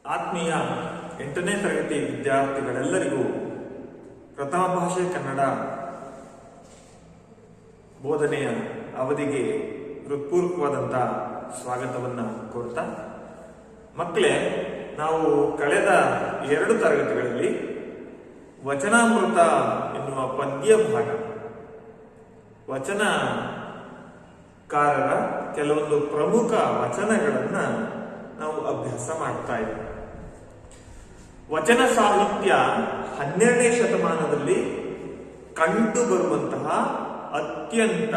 ಆತ್ಮೀಯ 8ನೇ ತರಗತಿ ವಿದ್ಯಾರ್ಥಿಗಳೆಲ್ಲರಿಗೂ ಪ್ರಥಮ ಭಾಷೆ ಕನ್ನಡ ಬೋಧನೆಯ ಅವಧಿಗೆ ಹೃತ್ಪೂರ್ವಕವಾದಂಥ ಸ್ವಾಗತವನ್ನು ಕೋರ್ತಾ, ಮಕ್ಕಳೇ, ನಾವು ಕಳೆದ 2 ತರಗತಿಗಳಲ್ಲಿ ವಚನಾಮೃತ ಎನ್ನುವ ಪದ್ಯ ಭಾಗ, ವಚನಕಾರರ ಕೆಲವೊಂದು ಪ್ರಮುಖ ವಚನಗಳನ್ನು ನಾವು ಅಭ್ಯಾಸ ಮಾಡ್ತಾ ಇದ್ದೀವಿ. ವಚನ ಸಾಹಿತ್ಯ 12ನೇ ಶತಮಾನದಲ್ಲಿ ಕಂಡು ಬರುವಂತಹ ಅತ್ಯಂತ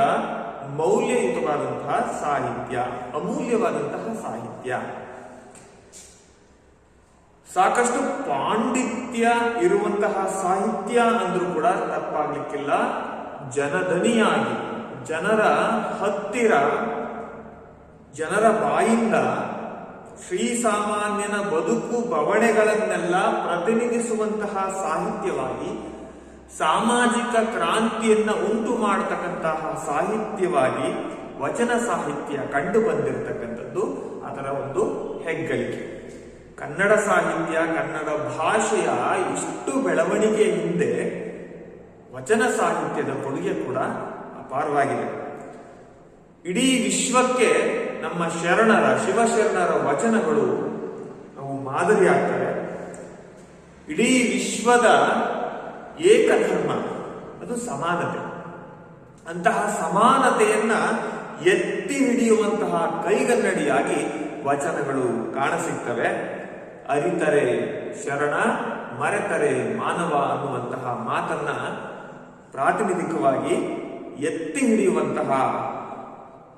ಮೌಲ್ಯಯುತವಾದಂತಹ ಸಾಹಿತ್ಯ, ಅಮೂಲ್ಯವಾದಂತಹ ಸಾಹಿತ್ಯ. ಸಾಕಷ್ಟು ಪಾಂಡಿತ್ಯ ಇರುವಂತಹ ಸಾಹಿತ್ಯ ಅಂದ್ರೂ ಕೂಡ ತಪ್ಪಾಗ್ಲಿಕ್ಕಿಲ್ಲ. ಜನಧನಿಯಾಗಿ, ಜನರ ಹತ್ತಿರ, ಜನರ ಬಾಯಿಂದ ಶ್ರೀಸಾಮಾನ್ಯನ ಬದುಕು ಬವಣೆಗಳನ್ನೆಲ್ಲ ಪ್ರತಿನಿಧಿಸುವಂತಹ ಸಾಹಿತ್ಯವಾಗಿ, ಸಾಮಾಜಿಕ ಕ್ರಾಂತಿಯನ್ನ ಉಂಟು ಮಾಡತಕ್ಕಂತಹ ಸಾಹಿತ್ಯವಾಗಿ ವಚನ ಸಾಹಿತ್ಯ ಕಂಡು ಬಂದಿರತಕ್ಕಂಥದ್ದು ಅದರ ಒಂದು ಹೆಗ್ಗಳಿಕೆ. ಕನ್ನಡ ಸಾಹಿತ್ಯ, ಕನ್ನಡ ಭಾಷೆಯ ಇಷ್ಟು ಬೆಳವಣಿಗೆ ಹಿಂದೆ ವಚನ ಸಾಹಿತ್ಯದ ಕೊಡುಗೆ ಕೂಡ ಅಪಾರವಾಗಿದೆ. ಇಡೀ ವಿಶ್ವಕ್ಕೆ ನಮ್ಮ ಶರಣರ, ಶಿವಶರಣರ ವಚನಗಳು ಅವು ಮಾದರಿ ಆಗ್ತವೆ. ಇಡೀ ವಿಶ್ವದ ಏಕಧರ್ಮ ಅದು ಸಮಾನತೆ. ಅಂತಹ ಸಮಾನತೆಯನ್ನ ಎತ್ತಿ ಹಿಡಿಯುವಂತಹ ಕೈಗನ್ನಡಿಯಾಗಿ ವಚನಗಳು ಕಾಣಸಿಗ್ತವೆ. ಅರಿತರೆ ಶರಣ, ಮರೆತರೆ ಮಾನವ ಅನ್ನುವಂತಹ ಮಾತನ್ನ ಪ್ರಾತಿನಿಧಿಕವಾಗಿ ಎತ್ತಿ ಹಿಡಿಯುವಂತಹ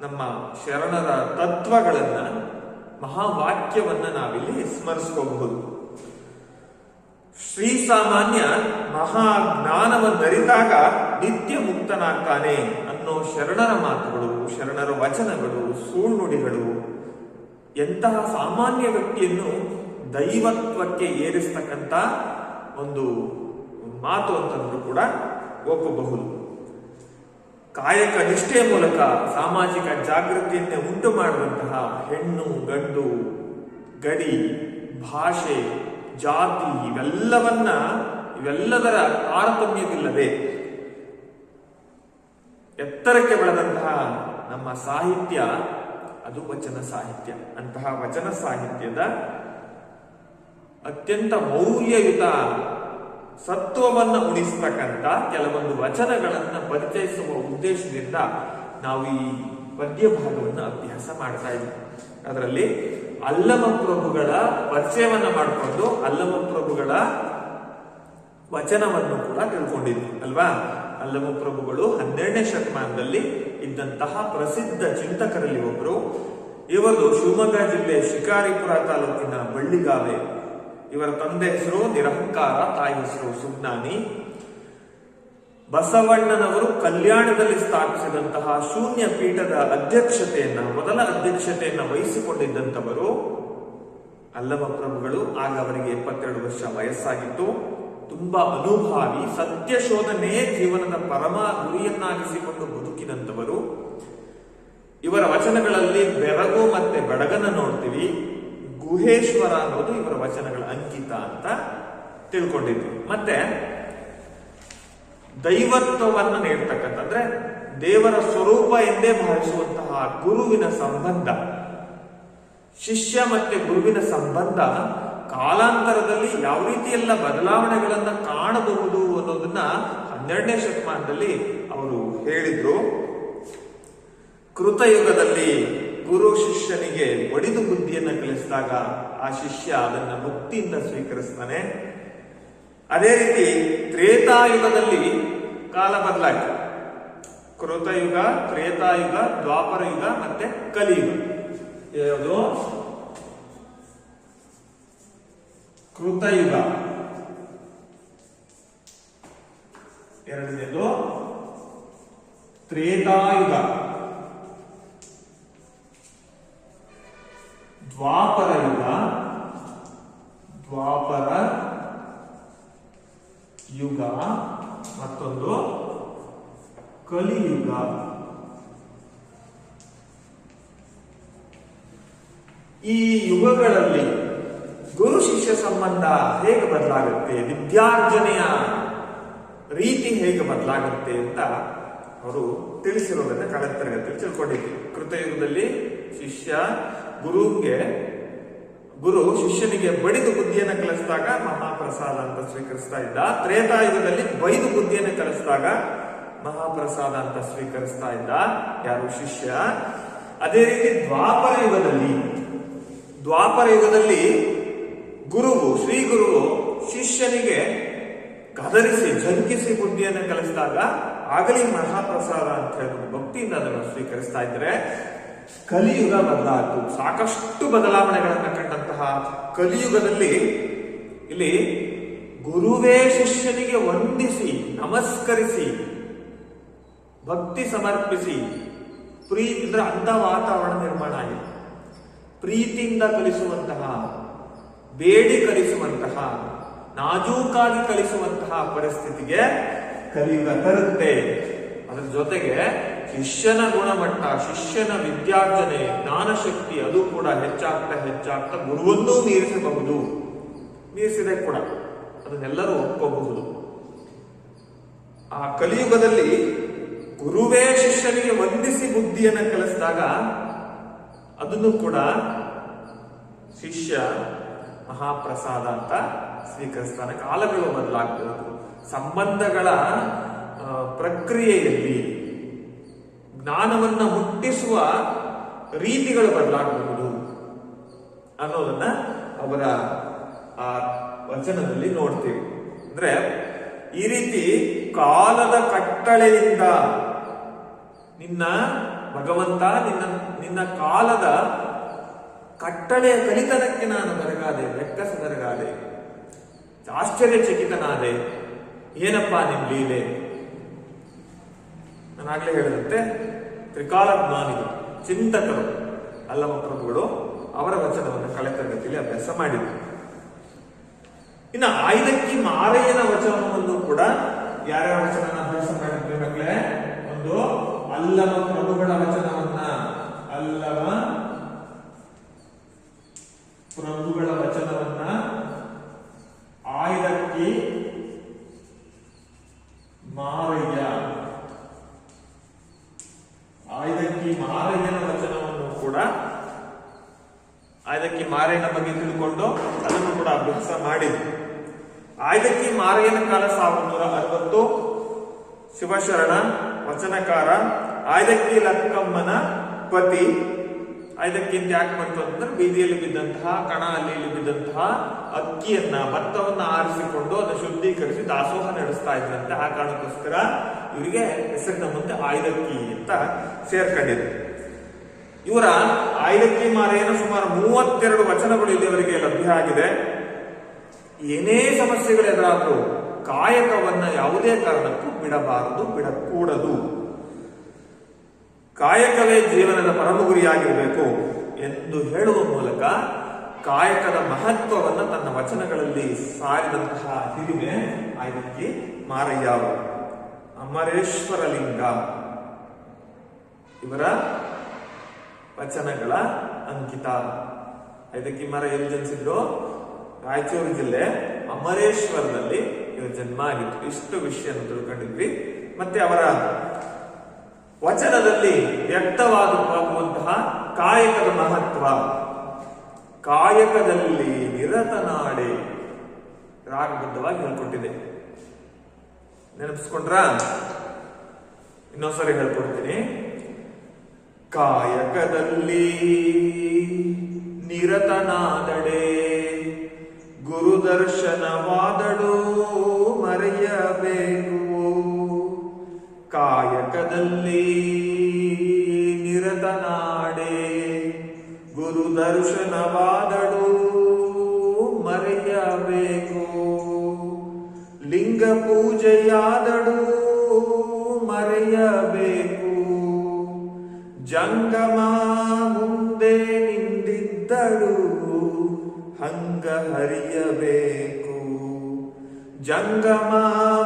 ನಮ್ಮ ಶರಣರ ತತ್ವಗಳನ್ನ, ಮಹಾವಾಕ್ಯವನ್ನ ನಾವಿಲ್ಲಿ ಸ್ಮರಿಸ್ಕೋಬಹುದು. ಶ್ರೀಸಾಮಾನ್ಯ ಮಹಾಜ್ಞಾನವನ್ನರಿತಾಗ ನಿತ್ಯ ಮುಕ್ತನಾಗ್ತಾನೆ ಅನ್ನೋ ಶರಣರ ಮಾತುಗಳು, ಶರಣರ ವಚನಗಳು, ಸುಳ್ನುಡಿಗಳು ಎಂತಹ ಸಾಮಾನ್ಯ ವ್ಯಕ್ತಿಯನ್ನು ದೈವತ್ವಕ್ಕೆ ಏರಿಸ್ತಕ್ಕಂಥ ಒಂದು ಮಾತು ಅಂತಂದ್ರೂ ಕೂಡ ಒಪ್ಪಬಹುದು. ಕಾಯಕ ನಿಷ್ಠೆಯ ಮೂಲಕ ಸಾಮಾಜಿಕ ಜಾಗೃತಿಯನ್ನೇ ಉಂಟು ಮಾಡುವಂತಹ ಹೆಣ್ಣು, ಗಂಡು, ಗಡಿ, ಭಾಷೆ, ಜಾತಿ ಇವೆಲ್ಲದರ ತಾರತಮ್ಯವಿಲ್ಲದೆ ಎತ್ತರಕ್ಕೆ ಬೆಳೆದಂತಹ ನಮ್ಮ ಸಾಹಿತ್ಯ ಅದು ವಚನ ಸಾಹಿತ್ಯ. ಅಂತಹ ವಚನ ಸಾಹಿತ್ಯದ ಅತ್ಯಂತ ಮೌಲ್ಯಯುತ ಸತ್ವವನ್ನು ಉಳಿಸ್ತಕ್ಕಂಥ ಕೆಲವೊಂದು ವಚನಗಳನ್ನು ಪರಿಚಯಿಸುವ ಉದ್ದೇಶದಿಂದ ನಾವು ಈ ಪದ್ಯ ಭಾಗವನ್ನು ಅಭ್ಯಾಸ ಮಾಡ್ತಾ ಇದ್ದೀವಿ. ಅದರಲ್ಲಿ ಅಲ್ಲಮ ಪ್ರಭುಗಳ ಪರಿಚಯವನ್ನ ಮಾಡಿಕೊಂಡು ಅಲ್ಲಮ ಪ್ರಭುಗಳ ವಚನವನ್ನು ಕೂಡ ತಿಳ್ಕೊಂಡಿದ್ವಿ ಅಲ್ವಾ. ಅಲ್ಲಮ ಪ್ರಭುಗಳು 12ನೇ ಶತಮಾನದಲ್ಲಿ ಇದ್ದಂತಹ ಪ್ರಸಿದ್ಧ ಚಿಂತಕರಲ್ಲಿ ಒಬ್ಬರು. ಇವರು ಶಿವಮೊಗ್ಗ ಜಿಲ್ಲೆ ಶಿಕಾರಿಪುರ ತಾಲೂಕಿನ ಬಳ್ಳಿಗಾವೆ. ಇವರ ತಂದೆ ಹೆಸರು ನಿರಂಕಾರ, ತಾಯಿ ಹೆಸರು ಸುಜ್ಞಾನಿ. ಬಸವಣ್ಣನವರು ಕಲ್ಯಾಣದಲ್ಲಿ ಸ್ಥಾಪಿಸಿದಂತಹ ಶೂನ್ಯ ಪೀಠದ ಮೊದಲ ಅಧ್ಯಕ್ಷತೆಯನ್ನ ವಹಿಸಿಕೊಂಡಿದ್ದಂಥವರು ಅಲ್ಲಮ ಪ್ರಭುಗಳು. ಆಗ ಅವರಿಗೆ 72 ವರ್ಷ ವಯಸ್ಸಾಗಿತ್ತು. ತುಂಬಾ ಅನುಭಾವಿ, ಸತ್ಯ ಶೋಧನೆಯೇ ಜೀವನದ ಪರಮ ಗುರಿಯನ್ನಾಗಿಸಿಕೊಂಡು ಬದುಕಿದಂಥವರು. ಇವರ ವಚನಗಳಲ್ಲಿ ಬೆರಗು ಮತ್ತೆ ಬೆಡಗನ್ನ ನೋಡ್ತೀವಿ. ಗುಹೇಶ್ವರ ಅನ್ನೋದು ಇವರ ವಚನಗಳ ಅಂಕಿತ ಅಂತ ತಿಳ್ಕೊಂಡಿದ್ವಿ. ಮತ್ತೆ ದೈವತ್ವವನ್ನ ನೀಡ್ತಕ್ಕಂಥ, ಅಂದ್ರೆ ದೇವರ ಸ್ವರೂಪ ಎಂದೇ ಭಾವಿಸುವಂತಹ ಗುರುವಿನ ಸಂಬಂಧ, ಶಿಷ್ಯ ಮತ್ತೆ ಗುರುವಿನ ಸಂಬಂಧ ಕಾಲಾಂತರದಲ್ಲಿ ಯಾವ ರೀತಿಯೆಲ್ಲ ಬದಲಾವಣೆಗಳನ್ನ ಕಾಣಬಹುದು ಅನ್ನೋದನ್ನ 12ನೇ ಶತಮಾನದಲ್ಲಿ ಅವರು ಹೇಳಿದ್ರು. ಕೃತಯುಗದಲ್ಲಿ ಗುರು ಶಿಷ್ಯನಿಗೆ ಒಡಿದು ಬುದ್ಧಿಯನ್ನ ಕಲಿಸಿದಾಗ ಆ ಶಿಷ್ಯ ಅದನ್ನ ಮುಕ್ತಿಯಿಂದ ಸ್ವೀಕರಿಸ್ತಾನೆ. ಅದೇ ರೀತಿ ತ್ರೇತಾಯುಗದಲ್ಲಿ ಕಾಲ ಬದಲಾಯಿತು. ಕೃತಯುಗ, ತ್ರೇತಾಯುಗ, ದ್ವಾಪರ ಯುಗ ಮತ್ತೆ ಕಲಿಯುಗ. ಯಾವುದು? ಕೃತಯುಗ ಎರಡನೇದು, ತ್ರೇತಾಯುಗ, ದ್ವಾಪರ ಯುಗ, ಮತ್ತೊಂದು ಕಲಿಯುಗ. ಈ ಯುಗಗಳಲ್ಲಿ ಗುರು ಶಿಷ್ಯ ಸಂಬಂಧ ಹೇಗೆ ಬದಲಾಗುತ್ತೆ, ವಿದ್ಯಾರ್ಜನೆಯ ರೀತಿ ಹೇಗೆ ಬದಲಾಗುತ್ತೆ ಅಂತ ಅವರು ತಿಳಿಸಿರೋದನ್ನ ಕಳೆದ ತರಗತಿಯಲ್ಲಿ ತಿಳ್ಕೊಂಡಿದ್ವಿ. ಕೃತಯುಗದಲ್ಲಿ ಗುರು ಶಿಷ್ಯನಿಗೆ ಬಡಿದು ಬುದ್ಧಿಯನ್ನು ಕಲಿಸಿದಾಗ ಮಹಾಪ್ರಸಾದ ಅಂತ ಸ್ವೀಕರಿಸ್ತಾ ಇದ್ದ. ತ್ರೇತಾಯುಗದಲ್ಲಿ ಬೈದು ಬುದ್ಧಿಯನ್ನು ಕಲಿಸಿದಾಗ ಮಹಾಪ್ರಸಾದ ಅಂತ ಸ್ವೀಕರಿಸ್ತಾ ಇದ್ದ ಯಾರು? ಶಿಷ್ಯ. ಅದೇ ರೀತಿ ದ್ವಾಪರ ಯುಗದಲ್ಲಿ ಶ್ರೀ ಗುರುವು ಶಿಷ್ಯನಿಗೆ ಕದರಿಸಿ ಝಂಕಿಸಿ ಬುದ್ಧಿಯನ್ನು ಕಲಿಸಿದಾಗ ಆಗಲಿ ಮಹಾಪ್ರಸಾದ ಅಂತ ಹೇಳಿ ಭಕ್ತಿಯಿಂದ ಅದನ್ನು ಸ್ವೀಕರಿಸ್ತಾ ಇದ್ರೆ, ಕಲಿಯುಗ ಬದಲಾಯಿತು. ಸಾಕಷ್ಟು ಬದಲಾವಣೆಗಳನ್ನು ಕಂಡಂತಹ ಕಲಿಯುಗದಲ್ಲಿ ಇಲ್ಲಿ ಗುರುವೇ ಶಿಷ್ಯನಿಗೆ ವಂದಿಸಿ ನಮಸ್ಕರಿಸಿ ಭಕ್ತಿ ಸಮರ್ಪಿಸಿ ಅಂದ್ರೆ ಅಂತ ವಾತಾವರಣ ನಿರ್ಮಾಣ ಆಗಿದೆ. ಪ್ರೀತಿಯಿಂದ ಕಲಿಸುವಂತಹ, ಬೇಡಿ ಕಲಿಸುವಂತಹ, ನಾಜೂಕಾಗಿ ಕಲಿಸುವಂತಹ ಪರಿಸ್ಥಿತಿಗೆ ಕಲಿಯುಗ ತರುತ್ತೆ. ಅದರ ಜೊತೆಗೆ ಶಿಷ್ಯನ ಗುಣಮಟ್ಟ, ಶಿಷ್ಯನ ವಿದ್ಯಾರ್ಜನೆ, ಜ್ಞಾನಶಕ್ತಿ ಅದು ಕೂಡ ಹೆಚ್ಚಾಗ್ತಾ ಗುರುವನ್ನೂ ಮೀರಿಸಿದೆ ಕೂಡ ಅದನ್ನೆಲ್ಲರೂ ಒಪ್ಕೋಬಹುದು. ಆ ಕಲಿಯುಗದಲ್ಲಿ ಗುರುವೇ ಶಿಷ್ಯನಿಗೆ ವಂದಿಸಿ ಬುದ್ಧಿಯನ್ನು ಕಲಿಸಿದಾಗ ಅದನ್ನು ಕೂಡ ಶಿಷ್ಯ ಮಹಾಪ್ರಸಾದ ಅಂತ ಸ್ವೀಕರಿಸ್ತಾನೆ. ಕಾಲಗಳು ಬದಲಾಗಬಹುದು, ಸಂಬಂಧಗಳ ಪ್ರಕ್ರಿಯೆಯಲ್ಲಿ ಜ್ಞಾನವನ್ನ ಮುಟ್ಟಿಸುವ ರೀತಿಗಳು ಬದಲಾಗಬಹುದು ಅನ್ನೋದನ್ನ ಅವರ ಆ ವಚನದಲ್ಲಿ ನೋಡ್ತೀವಿ. ಅಂದ್ರೆ ಈ ರೀತಿ ಕಾಲದ ಕಟ್ಟಳೆಯಿಂದ ಭಗವಂತ ನಿನ್ನ ಕಾಲದ ಕಟ್ಟಳೆಯ ಕಲಿತನಕ್ಕೆ ನಾನು ಬೆರಗಾದೆ, ಆಶ್ಚರ್ಯಚಕಿತನಾದೆ. ಏನಪ್ಪಾ ನಿಮ್ ಲೀಲೆ? ನಾನಾಗ್ಲೇ ಹೇಳಿದಂತೆ ತ್ರಿಕಾಲ ಜ್ಞಾನಿಗಳು, ಚಿಂತಕರು ಅಲ್ಲಮ ಪ್ರಭುಗಳು ಅವರ ವಚನವನ್ನು ಕಳೆದ ತರಗತಿಯಲ್ಲಿ ಅಭ್ಯಾಸ ಮಾಡಿದ್ರು. ಇನ್ನು ಆಯ್ದಕ್ಕಿ ಮಾರಯ್ಯನ ವಚನವನ್ನು ಕೂಡ ಯಾರ್ಯಾರ ವಚನ ಅಭ್ಯಾಸ ಮಾಡಿದ್ವಿ ಮಕ್ಕಳೇ? ಒಂದು ಅಲ್ಲಮ ಪ್ರಭುಗಳ ವಚನವನ್ನ ಆಯ್ದಕ್ಕಿ ಮಾರಯ್ಯನ ವಚನವನ್ನು ಕೂಡ ಆಯ್ದಕ್ಕಿ ಮಾರಯ್ಯನ ಬಗ್ಗೆ ತಿಳ್ಕೊಂಡು ಅದನ್ನು ಕೂಡ ಅಭ್ಯಾಸ ಮಾಡಿದ್ವಿ. ಆಯ್ದಕ್ಕಿ ಮಾರಯ್ಯನ ಕಾಲ 1160, ಶಿವಶರಣ ವಚನಕಾರ, ಆಯ್ದಕ್ಕಿ ಲಕ್ಕಮ್ಮನ ಪತಿ. ಆಯ್ದಕ್ಕಿ ಅಂತ ಯಾಕೆ ಬಂತು ಅಂತಂದ್ರೆ ಬೀದಿಯಲ್ಲಿ ಬಿದ್ದಂತಹ ಅಲ್ಲಿ ಬಿದ್ದಂತಹ ಅಕ್ಕಿಯನ್ನ, ಭತ್ತವನ್ನ ಆರಿಸಿಕೊಂಡು ಅದನ್ನು ಶುದ್ಧೀಕರಿಸಿ ದಾಸೋಹ ನಡೆಸ್ತಾ ಇದ್ರಂತೆ. ಆ ಕಾರಣಕ್ಕೋಸ್ಕರ ಇವರಿಗೆ ಹೆಸರಿನ ಮುಂದೆ ಆಯ್ದಕ್ಕಿ ಅಂತ ಸೇರ್ಕೊಂಡಿದೆ. ಇವರ ಆಯ್ದಕ್ಕಿ ಮಾರಯ್ಯನ ಸುಮಾರು 32 ವಚನಗಳು ಇಲ್ಲಿವರೆಗೆ ಲಭ್ಯ ಆಗಿದೆ. ಏನೇ ಸಮಸ್ಯೆಗಳು ಎದುರಾದರೂ ಕಾಯಕವನ್ನ ಯಾವುದೇ ಕಾರಣಕ್ಕೂ ಬಿಡಕೂಡದು. ಕಾಯಕವೇ ಜೀವನದ ಪರಮ ಗುರಿಯಾಗಿರಬೇಕು ಎಂದು ಹೇಳುವ ಮೂಲಕ ಕಾಯಕದ ಮಹತ್ವವನ್ನು ತನ್ನ ವಚನಗಳಲ್ಲಿ ಸಾರಿದಂತಹ ಹಿರಿಮೆ ಆಯ್ದಕ್ಕಿ ಮಾರಯ್ಯ ಅವರು. ಅಮರೇಶ್ವರ ಲಿಂಗ ಇವರ ವಚನಗಳ ಅಂಕಿತ. ಆಯ್ದಕ್ಕಿ ಮಾರಯ್ಯ ಎಲ್ಲಿ ಜನಿಸಿದ್ರು? ರಾಯಚೂರು ಜಿಲ್ಲೆ ಅಮರೇಶ್ವರದಲ್ಲಿ ಇವರ ಜನ್ಮ ಆಗಿತ್ತು. ಇಷ್ಟು ವಿಷಯ ತಿಳ್ಕೊಂಡಿದ್ವಿ. ಮತ್ತೆ ಅವರ ವಚನದಲ್ಲಿ ವ್ಯಕ್ತವಾಗುವಂತಹ ಕಾಯಕದ ಮಹತ್ವ, ಕಾಯಕದಲ್ಲಿ ನಿರತನಾಡೆ ರಾಗಬದ್ಧವಾಗಿ ಹೇಳ್ಕೊಟ್ಟಿದೆ. ನೆನಪಿಸ್ಕೊಂಡ್ರ? ಇನ್ನೊಂದ್ಸರಿ ಹೇಳ್ಕೊಡ್ತೀನಿ. ಕಾಯಕದಲ್ಲಿ ನಿರತನಾದಡೆ ಗುರುದರ್ಶನವಾದಳು ಮರೆಯಬೇಕು. ಕಾಯಕದಲ್ಲಿ ನಿರತನಾಡೆ ಗುರುದರ್ಶನವಾದಳು ಮರೆಯಬೇಕು. ಲಿಂಗ ಪೂಜೆಯಾದಳು ಮರೆಯಬೇಕು. ಜಂಗಮ ಮುಂದೆ ನಿಂದಿದ್ದಳು ಹಂಗ ಹರಿಯಬೇಕು. ಜಂಗಮ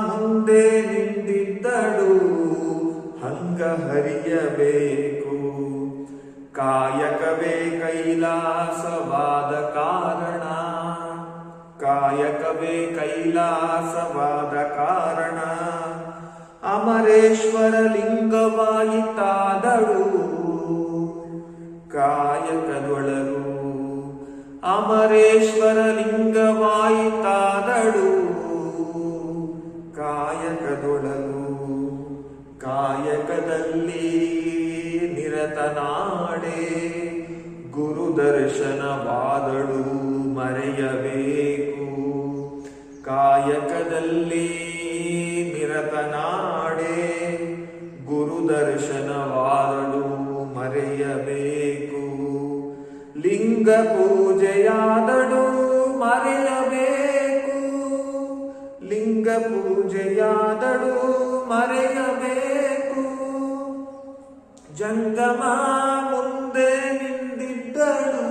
ಮುಂದೆ ನಿಂದಿದ್ದಳು ಹಂಗ ಹರಿಯಬೇಕು. ಕಾಯಕವೇ ಕೈಲಾಸವಾದ ಕಾರಣ. ಕೈಲಾಸವಾದ ಕಾರಣ ಅಮರೇಶ್ವರ ಲಿಂಗವಾಯಿತಾದಳು ಕಾಯಕದೊಳಗು ಅಮರೇಶ್ವರ ಲಿಂಗವಾಯಿತಾದಳು ಕಾಯಕದೊಳಗು ಕಾಯಕದಲ್ಲಿ ನಿರತನಾಡೆ ಗುರು ದರ್ಶನವಾದಳು ಮರೆಯಬೇಕು ಕಾಯಕದಲ್ಲಿ ನಿರತನಾಡೆ ಗುರು ದರ್ಶನವಾದಳು ಮರೆಯಬೇಕು ಲಿಂಗ ಪೂಜೆಯಾದಳು ಮರೆಯಬೇಕು ಲಿಂಗ ಪೂಜೆಯಾದಳು ಮರೆಯಬೇಕು ಜಂಗಮ ಮುಂದೆ ನಿಂದಿದ್ದಳು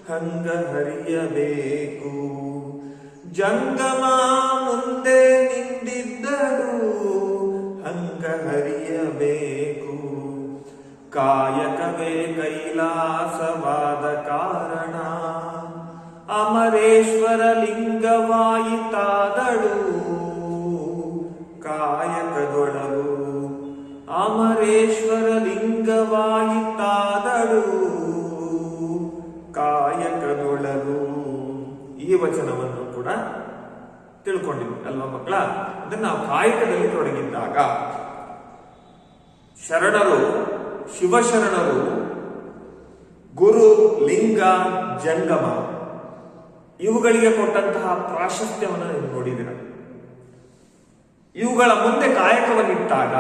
ಹಂಗ ಹರಿಯಬೇಕು ಜಂಗಮ ಮುಂದೆ ನಿಂದಿದ್ದಳು ಹಂಗ ಹರಿಯಬೇಕು ಕಾಯಕವೇ ಕೈಲಾಸವಾದ ಕಾರಣ ಅಮರೇಶ್ವರ ಲಿಂಗವಾಯಿತಾದಳು ಕಾಯಕದೊಳಗು ಅಮರೇಶ್ವರ ಲಿಂಗವಾಯಿತಾದಳು ಕಾಯಕದೊಳಗು. ಈ ವಚನವನ್ನು ಕೂಡ ತಿಳ್ಕೊಂಡಿದ್ವಿ ಅಲ್ವಾ ಮಕ್ಕಳ? ಅಂದ್ರೆ ನಾವು ಕಾಯಕದಲ್ಲಿ ತೊಡಗಿದ್ದಾಗ ಶರಣರು, ಶಿವಶರಣರು, ಗುರು, ಲಿಂಗ, ಜಂಗಮ ಇವುಗಳಿಗೆ ಕೊಟ್ಟಂತಹ ಪ್ರಾಶಸ್ತ್ಯವನ್ನು ನೀವು ನೋಡಿದಿರ. ಇವುಗಳ ಮುಂದೆ ಕಾಯಕವನ್ನಿಟ್ಟಾಗ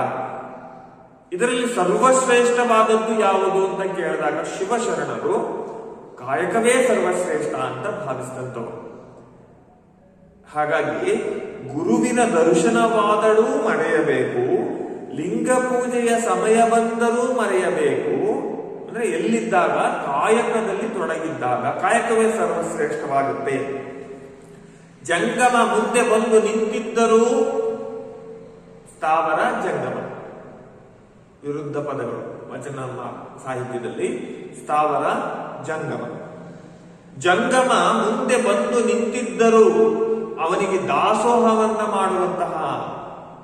ಇದರಲ್ಲಿ ಸರ್ವಶ್ರೇಷ್ಠವಾದದ್ದು ಯಾವುದು ಅಂತ ಕೇಳಿದಾಗ ಶಿವಶರಣರು ಕಾಯಕವೇ ಸರ್ವಶ್ರೇಷ್ಠ ಅಂತ ಭಾವಿಸಿದಂಥವರು. ಹಾಗಾಗಿ ಗುರುವಿನ ದರ್ಶನವಾದಳೂ ಮರೆಯಬೇಕು, ಲಿಂಗ ಪೂಜೆಯ ಸಮಯ ಬಂದರೂ ಮರೆಯಬೇಕು. ಅಂದ್ರೆ ಎಲ್ಲಿದ್ದಾಗ ಕಾಯಕದಲ್ಲಿ ತೊಡಗಿದ್ದಾಗ ಕಾಯಕವೇ ಸರ್ವಶ್ರೇಷ್ಠವಾಗುತ್ತೆ. ಜಂಗಮ ಮುಂದೆ ಬಂದು ನಿಂತಿದ್ದರೂ ಸ್ಥಾವರ ಜಂಗಮ ವಿರುದ್ಧ ಪದಗಳು ವಚನ ಸಾಹಿತ್ಯದಲ್ಲಿ ಸ್ಥಾವರ ಜಂಗಮ. ಜಂಗಮ ಮುಂದೆ ಬಂದು ನಿಂತಿದ್ದರೂ ಅವನಿಗೆ ದಾಸೋಹವನ್ನ ಮಾಡುವಂತಹ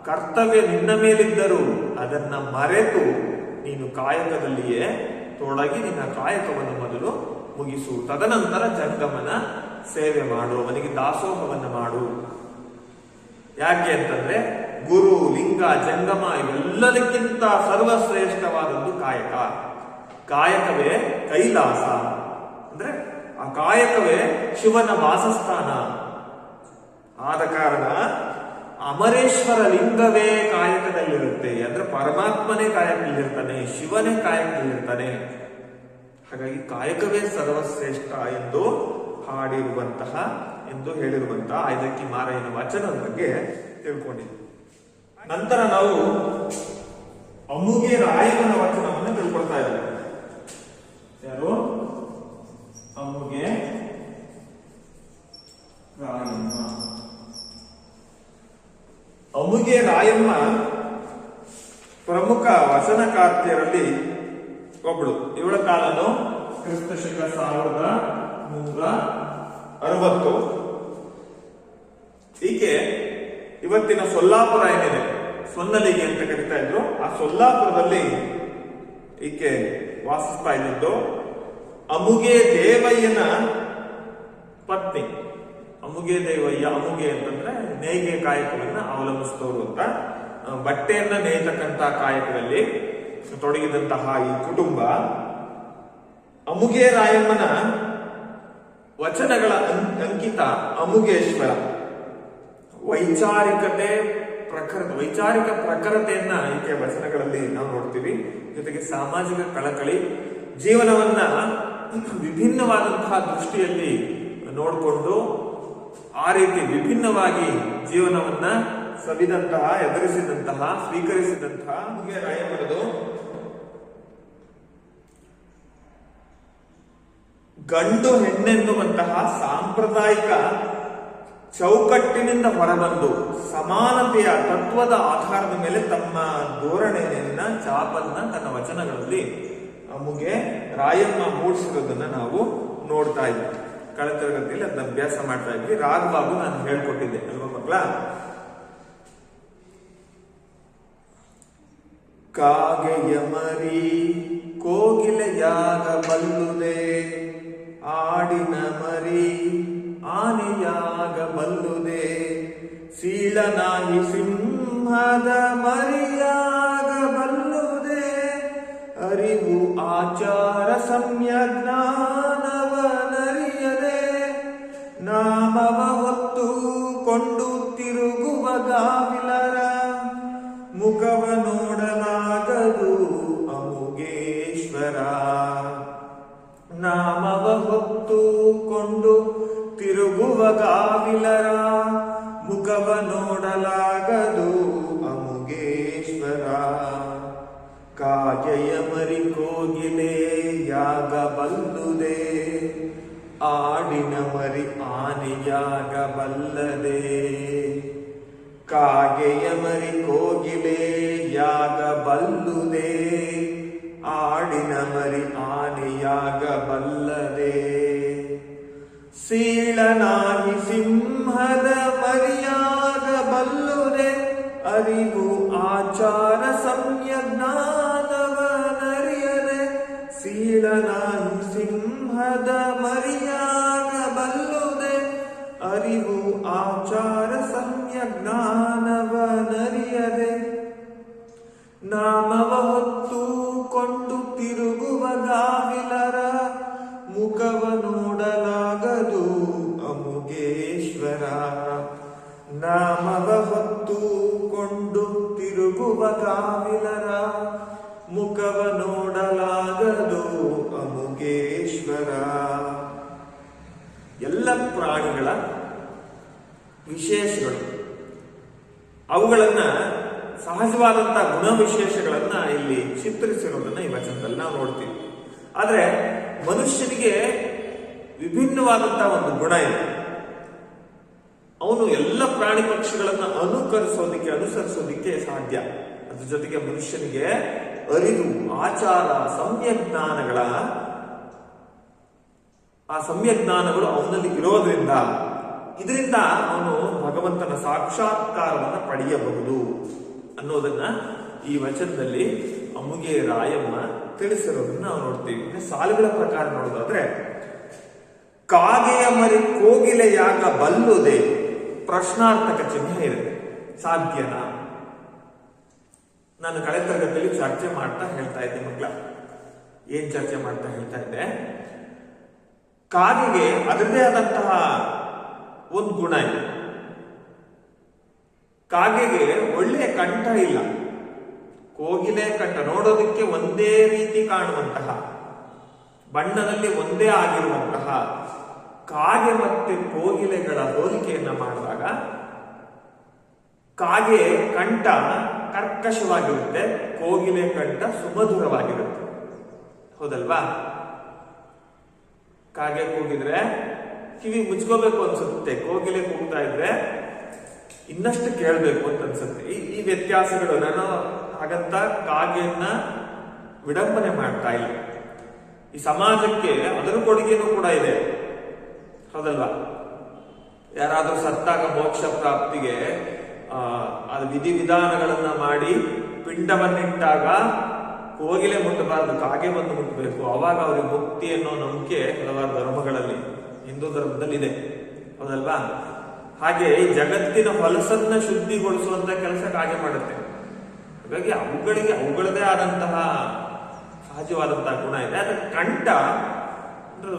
ಕರ್ತವ್ಯ ನಿನ್ನ ಮೇಲಿದ್ದರೂ ಅದನ್ನ ಮರೆತು ನೀನು ಕಾಯಕದಲ್ಲಿಯೇ ತೊಡಗಿ ನಿನ್ನ ಕಾಯಕವನ್ನು ಮೊದಲು ಮುಗಿಸು, ತದನಂತರ ಜಂಗಮನ ಸೇವೆ ಮಾಡು, ಅವನಿಗೆ ದಾಸೋಹವನ್ನ ಮಾಡು. ಯಾಕೆ ಅಂತಂದ್ರೆ ಗುರು, ಲಿಂಗ, ಜಂಗಮ ಇವೆಲ್ಲದಕ್ಕಿಂತ ಸರ್ವಶ್ರೇಷ್ಠವಾದದ್ದು ಕಾಯಕ. ಕಾಯಕವೇ ಕೈಲಾಸ, ಅಂದ್ರೆ ಆ ಕಾಯಕವೇ ಶಿವನ ವಾಸಸ್ಥಾನ. ಆದ ಕಾರಣ ಅಮರೇಶ್ವರ ಲಿಂಗವೇ ಕಾಯಕದಲ್ಲಿರುತ್ತೆ. ಅಂದ್ರೆ ಪರಮಾತ್ಮನೇ ಕಾಯಕದಲ್ಲಿರ್ತಾನೆ, ಶಿವನೇ ಕಾಯಕದಲ್ಲಿರ್ತಾನೆ. ಹಾಗಾಗಿ ಕಾಯಕವೇ ಸರ್ವಶ್ರೇಷ್ಠ ಎಂದು ಹಾಡಿರುವಂತಹ, ಎಂದು ಹೇಳಿರುವಂತಹ ಐದಕ್ಕಿ ಮಾರಯ್ಯನ ವಚನದ ಬಗ್ಗೆ ತಿಳ್ಕೊಂಡಿದ್ವಿ. ನಂತರ ನಾವು ಅಮುಗೆ ರಾಯಮ್ಮನ ವಚನವನ್ನು ತಿಳ್ಕೊಳ್ತಾ ಇದ್ದೇವೆ. ಯಾರು? ಅಮುಗೆ ರಾಯಮ್ಮ. ಅಮುಗೆ ರಾಯಮ್ಮ ಪ್ರಮುಖ ವಚನಕಾರ್ತಿಯರಲ್ಲಿ ಒಬ್ಬಳು. ಇವಳ ಕಾಲನು ಕ್ರಿಸ್ತ ಶಕ 1160. ಈಕೆ ಇವತ್ತಿನ ಸೊಲ್ಲಾಪುರ ಏನಿದೆ, ಸೊನ್ನಲಿಗೆ ಅಂತ ಕರೀತಾ ಇದ್ರು, ಆ ಸೊಲ್ಲಾಪುರದಲ್ಲಿ ಈಕೆ ವಾಸಿಸ್ತಾ ಇದ್ದಿದ್ದು. ಅಮುಗೆ ದೇವಯ್ಯನ ಪತ್ನಿ. ಅಮುಗೆ ದೇವಯ್ಯ, ಅಮುಗೆ ಅಂತಂದ್ರೆ ನೇಯ್ಗೆ ಕಾಯಕವನ್ನ ಅವಲಂಬಿಸಿದವರು ಅಂತ. ಬಟ್ಟೆಯನ್ನ ನೇಯ್ತಕ್ಕಂತಹ ಕಾಯಕದಲ್ಲಿ ತೊಡಗಿದಂತಹ ಈ ಕುಟುಂಬ ಅಮುಗೆ ರಾಯಮ್ಮನ ವಚನಗಳ ಅಂಕಿತ ಅಮುಗೇಶ್ವರ. ವೈಚಾರಿಕ ಪ್ರಖರತೆಯನ್ನ ಈಕೆ ವಚನಗಳಲ್ಲಿ ನಾವು ನೋಡ್ತೀವಿ. ಜೊತೆಗೆ ಸಾಮಾಜಿಕ ಕಳಕಳಿ, ಜೀವನವನ್ನ ವಿಭಿನ್ನವಾದಂತಹ ದೃಷ್ಟಿಯಲ್ಲಿ ನೋಡಿಕೊಂಡು ಆ ರೀತಿ ವಿಭಿನ್ನವಾಗಿ ಜೀವನವನ್ನ ಸವಿದಂತಹ, ಎದುರಿಸಿದಂತಹ, ಸ್ವೀಕರಿಸಿದಂತಹ ಅಮುಗೆ ರಾಯಮ್ಮನದು ಗಂಡು ಹೆಣ್ಣೆನ್ನುವಂತಹ ಸಾಂಪ್ರದಾಯಿಕ ಚೌಕಟ್ಟಿನಿಂದ ಹೊರಬಂದು ಸಮಾನತೆಯ ತತ್ವದ ಆಧಾರದ ಮೇಲೆ ತಮ್ಮ ಧೋರಣೆಯನ್ನ, ಚಾಪನ್ನ ತನ್ನ ವಚನಗಳಲ್ಲಿ ಅಮುಗೆ ರಾಯಮ್ಮ ಮೂಡಿಸಿರೋದನ್ನ ನಾವು ನೋಡ್ತಾ ಇದ್ದೀವಿ. ಕಳೆದ ತರಗತಿಯಲ್ಲಿ ಅದನ್ನ ಅಭ್ಯಾಸ ಮಾಡ್ತಾ ಇದ್ವಿ. ರಾಗವಾಗು ನಾನು ಹೇಳ್ಕೊಟ್ಟಿದ್ದೆ ಅಲ್ವಾ ಮಕ್ಕಳ? ಕಾಗೆಯ ಮರಿ ಕೋಗಿಲೆಯಾಗಬಲ್ಲುದೆ, ಆಡಿನ ಮರಿ ಆನೆಯಾಗಬಲ್ಲುದೆ, ಸೀಳನಾಗಿ ಸಿಂಹದ ಮರಿಯಾಗಬಲ್ಲುದೆ, ಅರಿವು ಆಚಾರ ಸಂಜ್ಞಾನವನರಿಯದೆ, ನಾಮವ ಹೊತ್ತು ಕೊಂಡು ತಿರುಗುವ ಗಾವಿಲರ ಮುಖವ ನೋಡಲಾಗದು ಅಮುಗೇಶ್ವರ. ನಾಮವ ಹೊತ್ತು ಕೊಂಡು ತಿರುಗುವ ಗಾವಿಲರ ಮುಖವ ನೋಡಲಾಗದು ಅಮುಗೇಶ್ವರ. ಕಾಗೆಯ ಮರಿ ಕೋಗಿಲೆಯಾಗಬಲ್ಲುದೆ, ಆಡಿನ ಮರಿ ಆನೆಯಾಗಬಲ್ಲದೆ. ಕಾಗೆಯ ಮರಿ ಕೋಗಿಲೆಯಾಗಬಲ್ಲುದೆ, ಆಡಿನ ಮರಿ ಆನೆಯಾಗಬಲ್ಲದೆ. ಸೀಳನಾಗಿ ಸಿಂಹದ ಮರಿಯಾಗಬಲ್ಲುದೆ, ಅರಿವು ಆಚಾರ ಸಂಜ್ಞಾನವನರಿಯದೆ. ಸೀಳನಾಗಿ ಸಿಂಹದ ಮರಿಯಾಗಬಲ್ಲುದೆ, ಅರಿವು ಆಚಾರ ಸಂಜ್ಞಾನವನರಿಯದೆ. ನಾಮವ ಹೊತ್ತು ಕೊಂಡು ತಿರುಗುವ ಗಾವಿಲರ ಮುಖವ ನೋಡಲಾಗದು ಅಮುಗೇಶ್ವರ. ನಾಮವ ಹೊತ್ತು ಕೊಂಡು ತಿರುಗುವ ಗಾವಿಲರ ಮುಖವ ನೋಡಲಾಗದು ಅಮುಗೇಶ್ವರ. ಎಲ್ಲ ಪ್ರಾಣಿಗಳ ವಿಶೇಷಗಳು, ಅವುಗಳನ್ನ ಸಹಜವಾದಂತಹ ಗುಣವಿಶೇಷಗಳನ್ನ ಇಲ್ಲಿ ಚಿತ್ರಿಸಿರೋದನ್ನ ಈ ವಚನದಲ್ಲಿ ನಾವು ನೋಡ್ತೀವಿ. ಆದ್ರೆ ಮನುಷ್ಯನಿಗೆ ವಿಭಿನ್ನವಾದಂತಹ ಒಂದು ಗುಣ ಇದೆ. ಅವನು ಎಲ್ಲ ಪ್ರಾಣಿ ಪಕ್ಷಿಗಳನ್ನ ಅನುಸರಿಸೋದಿಕ್ಕೆ ಸಾಧ್ಯ. ಅದ್ರ ಜೊತೆಗೆ ಮನುಷ್ಯನಿಗೆ ಅರಿವು ಆಚಾರ ಸಂಜ್ಞಾನಗಳು ಅವನಲ್ಲಿ ಇರೋದ್ರಿಂದ ಇದರಿಂದ ಅವನು ಭಗವಂತನ ಸಾಕ್ಷಾತ್ಕಾರವನ್ನು ಪಡೆಯಬಹುದು ಅನ್ನೋದನ್ನ ಈ ವಚನದಲ್ಲಿ ಅಮ್ಮುಗೆ ರಾಯಮ್ಮ ತಿಳಿಸಿರೋದನ್ನ ನಾವು ನೋಡ್ತೀವಿ. ಸಾಲುಗಳ ಪ್ರಕಾರ ನೋಡೋದಾದ್ರೆ, ಕಾಗೆಯ ಮರಿ ಕೋಗಿಲೆಯಾಗಬಲ್ಲುದೆ, ಪ್ರಶ್ನಾರ್ಥಕ ಚಿಹ್ನೆ ಇದೆ. ಸಾಧ್ಯನಾ? ನಾನು ಕಳೆದ ತರಗತಿಯಲ್ಲಿ ಚರ್ಚೆ ಮಾಡ್ತಾ ಹೇಳ್ತಾ ಇದ್ದೆ ಮಕ್ಕಳ. ಏನ್ ಚರ್ಚೆ ಮಾಡ್ತಾ ಹೇಳ್ತಾ ಇದ್ದೆ? ಕಾಗೆಗೆ ಅದರದೇ ಆದಂತಹ ಒಂದು ಗುಣ ಇದೆ. ಕಾಗೆಗೆ ಒಳ್ಳೆಯ ಕಂಠ ಇಲ್ಲ. ಕೋಗಿಲೆ ಕಂಠ ನೋಡೋದಕ್ಕೆ ಒಂದೇ ರೀತಿ ಕಾಣುವಂತಹ, ಬಣ್ಣದಲ್ಲಿ ಒಂದೇ ಆಗಿರುವಂತಹ ಕಾಗೆ ಮತ್ತೆ ಕೋಗಿಲೆಗಳ ಹೋಲಿಕೆಯನ್ನ ಮಾಡಿದಾಗ ಕಾಗೆ ಕಂಠ ಕರ್ಕಶವಾಗಿರುತ್ತೆ, ಕೋಗಿಲೆ ಕಂಠ ಸುಮಧುರವಾಗಿರುತ್ತೆ. ಹೌದಲ್ವಾ? ಕಾಗೆ ಕೂಗಿದ್ರೆ ಕಿವಿ ಮುಚ್ಕೋಬೇಕು ಅನ್ಸುತ್ತೆ, ಕೋಗಿಲೆ ಕೂಗ್ತಾ ಇದ್ರೆ ಇನ್ನಷ್ಟು ಕೇಳಬೇಕು ಅಂತ ಅನ್ಸುತ್ತೆ. ಈ ವ್ಯತ್ಯಾಸಗಳು, ನಾನು ಹಾಗಂತ ಕಾಗೆಯನ್ನ ವಿಡಂಬನೆ ಮಾಡ್ತಾ ಇಲ್ಲ. ಈ ಸಮಾಜಕ್ಕೆ ಅದರ ಕೊಡುಗೆನೂ ಕೂಡ ಇದೆ. ಹೌದಲ್ವಾ? ಯಾರಾದ್ರೂ ಸತ್ತಾಗ ಮೋಕ್ಷ ಪ್ರಾಪ್ತಿಗೆ ಅದು ವಿಧಿವಿಧಾನಗಳನ್ನ ಮಾಡಿ ಪಿಂಡವನ್ನಿಟ್ಟಾಗ ಕೋಗಿಲೆ ಮುಟ್ಟಬಾರದು, ಕಾಗೆ ಬಂದು ಮುಟ್ಟಬೇಕು, ಅವಾಗ ಅವ್ರಿಗೆ ಮುಕ್ತಿ ಅನ್ನೋ ನಂಬಿಕೆ ಹಲವಾರು ಧರ್ಮಗಳಲ್ಲಿ, ಹಿಂದೂ ಧರ್ಮದಲ್ಲಿ ಇದೆ. ಹೌದಲ್ವಾ? ಹಾಗೆ ಈ ಜಗತ್ತಿನ ಹೊಲಸನ್ನ ಶುದ್ಧಿಗೊಳಿಸುವಂತ ಕೆಲಸ ಕಾಗೆ ಮಾಡುತ್ತೆ. ಹಾಗಾಗಿ ಅವುಗಳದೇ ಆದಂತಹ ಸಹಜವಾದಂತಹ ಗುಣ ಇದೆ. ಅದರ ಕಂಠ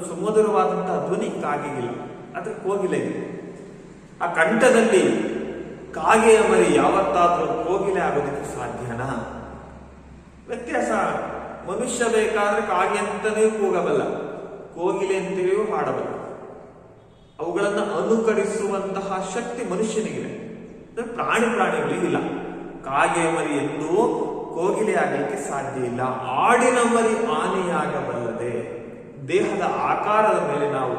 ಸುಮಧುರವಾದಂತಹ ಧ್ವನಿ ಕಾಗೆಗಿಲ್ಲ, ಅದ್ರ ಕೋಗಿಲೆಗೆ. ಆ ಕಂಠದಲ್ಲಿ ಕಾಗೆಯ ಮರಿ ಯಾವತ್ತಾದ್ರೂ ಕೋಗಿಲೆ ಆಗೋದಕ್ಕೆ ಸಾಧ್ಯನಾ? ವ್ಯತ್ಯಾಸ. ಮನುಷ್ಯ ಬೇಕಾದ್ರೆ ಕಾಗೆ ಅಂತಾನೇ ಕೂಗಬಲ್ಲ, ಕೋಗಿಲೆ ಅಂತೇಳಿಯೂ ಹಾಡಬಲ್ಲ. ಅವುಗಳನ್ನು ಅನುಕರಿಸುವಂತಹ ಶಕ್ತಿ ಮನುಷ್ಯನಿಗಿದೆ, ಪ್ರಾಣಿಗಳಿಗಿಲ್ಲ. ಕಾಗೆಯ ಮರಿ ಎಂದೂ ಕೋಗಿಲೆ ಆಗಲಿಕ್ಕೆ ಸಾಧ್ಯ ಇಲ್ಲ. ಆಡಿನ ಮರಿ ಆನೆಯಾಗಬಲ್ಲದೆ. ದೇಹದ ಆಕಾರದ ಮೇಲೆ ನಾವು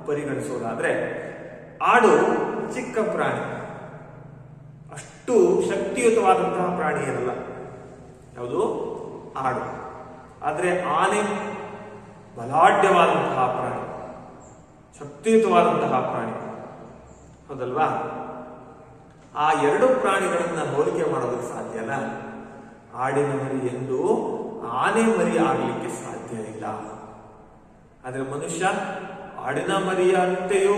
ಪರಿಗಣಿಸೋದಾದ್ರೆ, ಆಡು ಚಿಕ್ಕ ಪ್ರಾಣಿ, ಅಷ್ಟು ಶಕ್ತಿಯುತವಾದಂತಹ ಪ್ರಾಣಿ ಏನಲ್ಲ. ಯಾವುದು? ಆಡು. ಆದ್ರೆ ಆನೆ ಬಲಾಢ್ಯವಾದಂತಹ ಪ್ರಾಣಿ, ಶಕ್ತಿಯುತವಾದಂತಹ ಪ್ರಾಣಿ, ಹೌದಲ್ವಾ? ಆ ಎರಡು ಪ್ರಾಣಿಗಳನ್ನ ಹೋಲಿಕೆ ಮಾಡೋದಕ್ಕೆ ಸಾಧ್ಯನಾ? ಆಡಿನ ಮರಿ ಎಂದು ಆನೆ ಮರಿ ಆಗ್ಲಿಕ್ಕೆ ಸಾಧ್ಯ ಇಲ್ಲ. ಆದ್ರೆ ಮನುಷ್ಯ ಆಡಿನ ಮರಿಯಂತೆಯೂ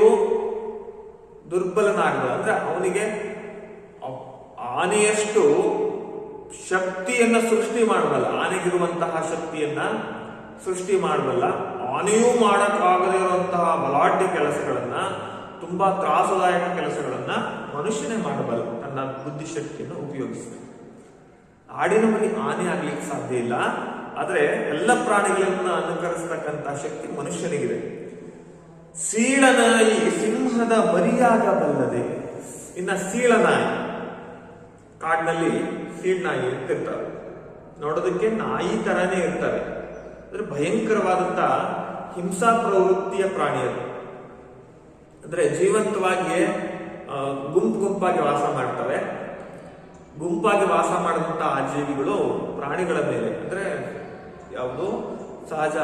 ದುರ್ಬಲನಾಗಬಲ್ಲ. ಅಂದ್ರೆ ಅವನಿಗೆ ಆನೆಯಷ್ಟು ಶಕ್ತಿಯನ್ನ ಸೃಷ್ಟಿ ಮಾಡಬಲ್ಲ, ಆನೆಗಿರುವಂತಹ ಶಕ್ತಿಯನ್ನ ಸೃಷ್ಟಿ ಮಾಡಬಲ್ಲ. ಆನೆಯೂ ಮಾಡಕ್ಕಾಗದೇ ಇರುವಂತಹ ಬಲಾಢ್ಯ ಕೆಲಸಗಳನ್ನ, ತುಂಬಾ ತ್ರಾಸದಾಯಕ ಕೆಲಸಗಳನ್ನ ಮನುಷ್ಯನೇ ಮಾಡಬಲ್ಲ ತನ್ನ ಬುದ್ಧಿಶಕ್ತಿಯನ್ನು ಉಪಯೋಗಿಸಿ. ಆಡಿನ ಮರಿ ಆನೆ ಆಗ್ಲಿಕ್ಕೆ ಸಾಧ್ಯ ಇಲ್ಲ. ಆದ್ರೆ ಎಲ್ಲ ಪ್ರಾಣಿಗಳನ್ನ ಅನುಕರಿಸತಕ್ಕಂತ ಶಕ್ತಿ ಮನುಷ್ಯನಿಗಿದೆ. ಸೀಳನಾಯಿ ಸಿಂಹದ ಮರಿಯಾಗಬಲ್ಲದೆ. ಇನ್ನ ಸೀಳನಾಯಿ, ಕಾಡಿನಲ್ಲಿ ಸೀಳ್ನಾಯಿ ಇರ್ತಿರ್ತಾರೆ, ನೋಡೋದಕ್ಕೆ ನಾಯಿ ತರಾನೇ ಇರ್ತಾರೆ. ಅಂದ್ರೆ ಭಯಂಕರವಾದಂತ ಹಿಂಸಾ ಪ್ರವೃತ್ತಿಯ ಪ್ರಾಣಿ ಅದು. ಅಂದ್ರೆ ಜೀವಂತವಾಗಿ ಗುಂಪಾಗಿ ವಾಸ ಮಾಡ್ತವೆ. ಗುಂಪಾಗಿ ವಾಸ ಮಾಡಿದಂತ ಆ ಜೀವಿಗಳು ಪ್ರಾಣಿಗಳ ಮೇಲೆ, ಅಂದ್ರೆ ಯಾವುದು ಸಹಜ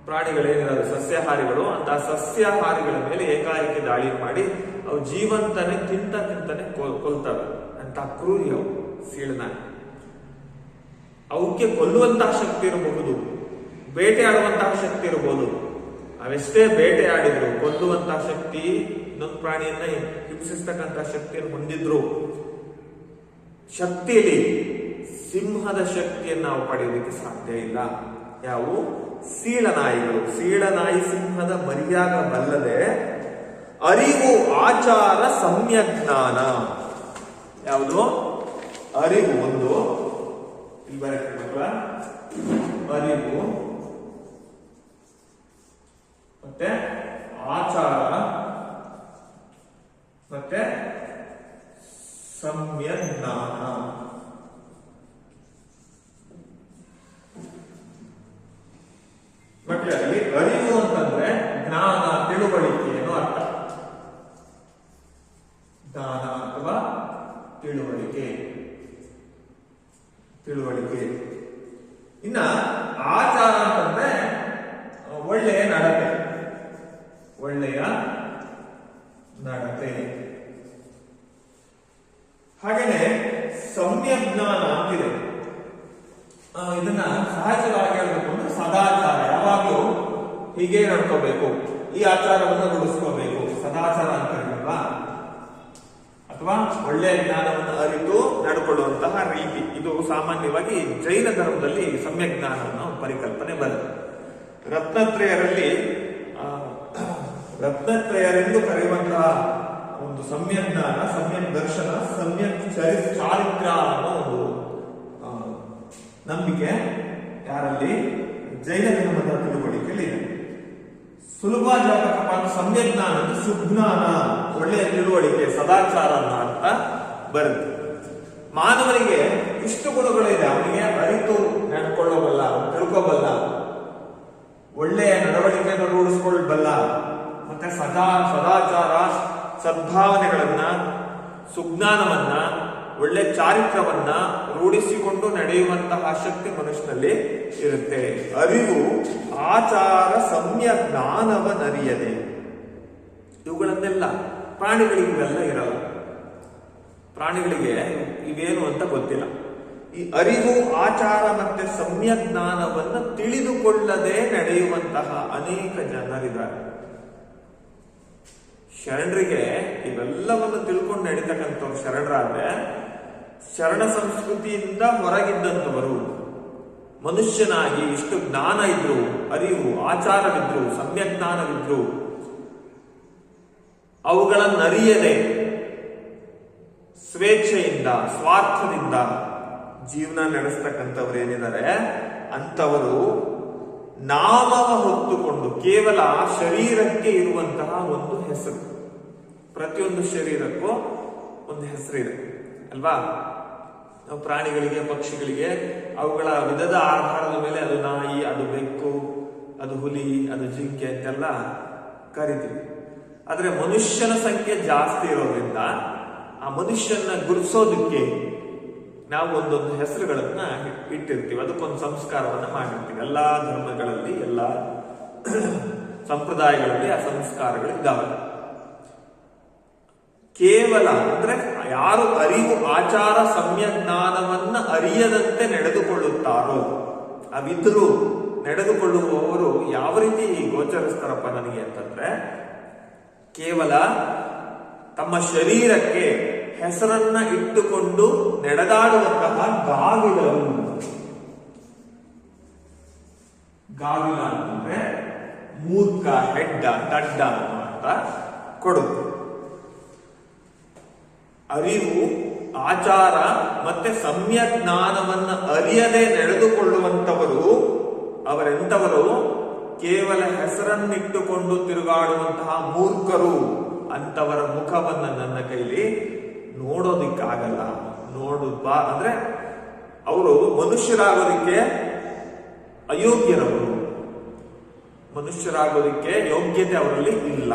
ಪ್ರಾಣಿಗಳೇನಿರೋದು ಸಸ್ಯಾಹಾರಿಗಳು, ಅಂತ ಸಸ್ಯಾಹಾರಿಗಳ ಮೇಲೆ ಏಕಾಏಕಿ ದಾಳಿ ಮಾಡಿ ಅವು ಜೀವಂತನೇ ತಿಂತಾನೆ ಕೊಲ್ತವೆ. ಅಂತ ಕ್ರೂರಿ ಅವು ಸೀಳನಾಯಿ. ಅವಕ್ಕೆ ಕೊಲ್ಲುವಂತಹ ಶಕ್ತಿ ಇರಬಹುದು, ಬೇಟೆಯಾಡುವಂತಹ ಶಕ್ತಿ ಇರಬಹುದು. ಅವೆಷ್ಟೇ ಬೇಟೆಯಾಡಿದ್ರು ಕೊಲ್ಲುವಂತಹ ಶಕ್ತಿ, ಇನ್ನೊಂದು ಪ್ರಾಣಿಯನ್ನ ಹಿಂಸಿಸ್ತಕ್ಕಂತಹ ಶಕ್ತಿಯನ್ನು ಹೊಂದಿದ್ರು, ಶಕ್ತಿಯಲ್ಲಿ ಸಿಂಹದ ಶಕ್ತಿಯನ್ನು ನಾವು ಪಡೆಯೋದಕ್ಕೆ ಸಾಧ್ಯ ಇಲ್ಲ. ಯಾವುವು? ಸೀಳನಾಯಿಗಳು. ಸೀಳನಾಯಿ ಸಿಂಹದ ಮರಿಯಾಗಬಲ್ಲದೆ ಅರಿವು ಆಚಾರ ಸಮ್ಯಜ್ಞಾನ. ಯಾವುದು? ಅರಿವು ಒಂದು, ಇಲ್ಲಿ ಬರಕ್ಕೆ ಮಕ್ಕಳ, ಅರಿವು ಮತ್ತೆ ಆಚಾರ ಮತ್ತೆ ಸಮ್ಯಜ್ಞಾನ. ಮಕ್ಕಳಲ್ಲಿ ಅರಿವು ಅಂತಂದ್ರೆ ಜ್ಞಾನ, ತಿಳುವಳಿಕೆ ಏನೋ ಅರ್ಥ. ಜ್ಞಾನ ಅಥವಾ ತಿಳುವಳಿಕೆ. ಇನ್ನ ಆಚಾರ ಅಂತಂದ್ರೆ ಒಳ್ಳೆಯ ನಡತೆ. ಹಾಗೇನೆ ಸಮ್ಯಜ್ಞಾನ ಅಂತಿದೆ. ಇದನ್ನ ಸಹಜವಾಗಿ ಹೇಳಬೇಕು ಅಂದ್ರೆ ಸದಾಚಾರ. ಯಾವಾಗಲೂ ಹೀಗೆ ನಡ್ಕೋಬೇಕು, ಈ ಆಚಾರವನ್ನು ರೂಢಿಸ್ಕೋಬೇಕು, ಸದಾಚಾರ ಅಂತ ಹೇಳಿಲ್ವಾ? ಅಥವಾ ಒಳ್ಳೆಯ ಜ್ಞಾನವನ್ನು ಅರಿತು ನಡ್ಕೊಳ್ಳುವಂತಹ ರೀತಿ. ಇದು ಸಾಮಾನ್ಯವಾಗಿ ಜೈನ ಧರ್ಮದಲ್ಲಿ ಸಮ್ಯಜ್ಞಾನ ಅನ್ನೋ ಪರಿಕಲ್ಪನೆ ಬರುತ್ತೆ. ರತ್ನತ್ರಯರೆಂದು ಕರೆಯುವಂತಹ ಒಂದು ಸಮ್ಯಜ್ಞಾನ, ಸಮ್ಯಕ್ ದರ್ಶನ, ಸಮ್ಯಕ್ ಚಾರಿತ್ರ ಅನ್ನೋ ಒಂದು ನಂಬಿಕೆ ಯಾರಲ್ಲಿ? ಜೈನ ಧರ್ಮದ ತಿಳುವಳಿಕೆಯಲ್ಲಿ ಇದೆ. ಸುಲಭವಾಗಿ ಹೇಳ್ಬೇಕಪ್ಪ, ಸಮ್ಯಜ್ಞಾನ ಅಂದ್ರೆ ಸುಜ್ಞಾನ, ಒಳ್ಳೆಯ ತಿಳುವಳಿಕೆ, ಸದಾಚಾರ ಅನ್ನೋ ಅರ್ಥ ಬರುತ್ತೆ. ಮಾನವನಿಗೆ ಇಷ್ಟು ಗುಣಗಳಿದೆ. ಅವನಿಗೆ ಅರಿತು ನಡ್ಕೊಳ್ಳೋಬಲ್ಲ, ತಿಳ್ಕೋಬಲ್ಲ, ಒಳ್ಳೆಯ ನಡವಳಿಕೆಯನ್ನು ರೂಢಿಸ್ಕೊಳ್ಬಲ್ಲ, ಮತ್ತೆ ಸದಾಚಾರ, ಸದ್ಭಾವನೆಗಳನ್ನ, ಸುಜ್ಞಾನವನ್ನ, ಒಳ್ಳೆ ಚಾರಿತ್ರವನ್ನ ರೂಢಿಸಿಕೊಂಡು ನಡೆಯುವಂತಹ ಶಕ್ತಿ ಮನುಷ್ಯನಲ್ಲಿ ಇರುತ್ತೆ. ಅರಿವು ಆಚಾರ ಸಮ್ಯ ಜ್ಞಾನವನರಿಯದೆ. ಇವುಗಳನ್ನೆಲ್ಲ ಪ್ರಾಣಿಗಳಿಗೆ ಇವೆಲ್ಲ ಇರಲ್ಲ. ಪ್ರಾಣಿಗಳಿಗೆ ಇವೇನು ಅಂತ ಗೊತ್ತಿಲ್ಲ. ಈ ಅರಿವು, ಆಚಾರ ಮತ್ತೆ ಸಮ್ಯ ಜ್ಞಾನವನ್ನ ತಿಳಿದುಕೊಳ್ಳದೆ ನಡೆಯುವಂತಹ ಅನೇಕ ಜನರಿದ್ದಾರೆ. ಶರಣರಿಗೆ ಇವೆಲ್ಲವನ್ನು ತಿಳ್ಕೊಂಡು ನಡೀತಕ್ಕಂಥವ್ರು ಶರಣರಾದ್ರೆ, ಶರಣ ಸಂಸ್ಕೃತಿಯಿಂದ ಹೊರಗಿದ್ದಂಥವರು ಮನುಷ್ಯನಾಗಿ ಇಷ್ಟು ಜ್ಞಾನ ಇದ್ರು, ಅರಿವು, ಆಚಾರವಿದ್ರು, ಸಮ್ಯಜ್ಞಾನವಿದ್ರು, ಅವುಗಳನ್ನರಿಯದೆ ಸ್ವೇಚ್ಛೆಯಿಂದ, ಸ್ವಾರ್ಥದಿಂದ ಜೀವನ ನಡೆಸ್ತಕ್ಕಂಥವ್ರು ಏನಿದ್ದಾರೆ, ಅಂಥವರು ನಾಮವ ಹೊತ್ತುಕೊಂಡು ಕೇವಲ ಶರೀರಕ್ಕೆ ಇರುವಂತಹ ಒಂದು ಹೆಸರು, ಪ್ರತಿಯೊಂದು ಶರೀರಕ್ಕೂ ಒಂದು ಹೆಸರಿದೆ ಅಲ್ವಾ? ಪ್ರಾಣಿಗಳಿಗೆ, ಪಕ್ಷಿಗಳಿಗೆ ಅವುಗಳ ವಿಧದ ಆಧಾರದ ಮೇಲೆ ಅದು ನಾಯಿ, ಅದು ಬೆಕ್ಕು, ಅದು ಹುಲಿ, ಅದು ಜಿಂಕೆ ಅಂತೆಲ್ಲ ಕರಿತೀವಿ. ಆದ್ರೆ ಮನುಷ್ಯನ ಸಂಖ್ಯೆ ಜಾಸ್ತಿ ಇರೋದ್ರಿಂದ ಆ ಮನುಷ್ಯನ ಗುರುತಿಸೋದಕ್ಕೆ ನಾವು ಒಂದೊಂದು ಹೆಸರುಗಳನ್ನ ಇಟ್ಟಿರ್ತೀವಿ. ಅದಕ್ಕೊಂದು ಸಂಸ್ಕಾರವನ್ನ ಮಾಡಿರ್ತೀವಿ. ಎಲ್ಲಾ ಧರ್ಮಗಳಲ್ಲಿ, ಎಲ್ಲಾ ಸಂಪ್ರದಾಯಗಳಲ್ಲಿ ಆ ಸಂಸ್ಕಾರಗಳಿದ್ದಾವೆ. ಕೇವಲ ಅಂದ್ರೆ ಯಾರು ಅರಿವು ಆಚಾರ ಸಮ್ಯಜ್ಞಾನವನ್ನ ಅರಿಯದಂತೆ ನಡೆದುಕೊಳ್ಳುತ್ತಾರೋ, ಅವಿದ್ರೂ ನಡೆದುಕೊಳ್ಳುವವರು ಯಾವ ರೀತಿ ಗೋಚರಿಸ್ತಾರಪ್ಪ ನನಗೆ ಅಂತಂದ್ರೆ, ಕೇವಲ ತಮ್ಮ ಶರೀರಕ್ಕೆ ಹೆಸರನ್ನ ಇಟ್ಟುಕೊಂಡು ನಡೆದಾಡುವಂತಹ ಗಾವಿಲರು. ಗಾವಿಲ ಅಂತಂದ್ರೆ ಮೂರ್ಖ, ಹೆಡ್ಡ, ದಡ್ಡ ಅಂತ ಕೊಡುತ್ತೆ. ಅರಿವು ಆಚಾರ ಮತ್ತೆ ಸಮ್ಯಕ್ ಜ್ಞಾನವನ್ನ ಅರಿಯದೆ ನಡೆದುಕೊಳ್ಳುವಂತವರು ಅವರೆಂತವರು? ಕೇವಲ ಹೆಸರನ್ನಿಟ್ಟುಕೊಂಡು ತಿರುಗಾಡುವಂತಹ ಮೂರ್ಖರು. ಅಂತವರ ಮುಖವನ್ನ ನನ್ನ ಕೈಲಿ ನೋಡೋದಿಕ್ಕಾಗಲ್ಲ. ಅಂದ್ರೆ ಅವರು ಮನುಷ್ಯರಾಗೋದಿಕ್ಕೆ ಅಯೋಗ್ಯರವರು, ಮನುಷ್ಯರಾಗೋದಿಕ್ಕೆ ಯೋಗ್ಯತೆ ಅವರಲ್ಲಿ ಇಲ್ಲ.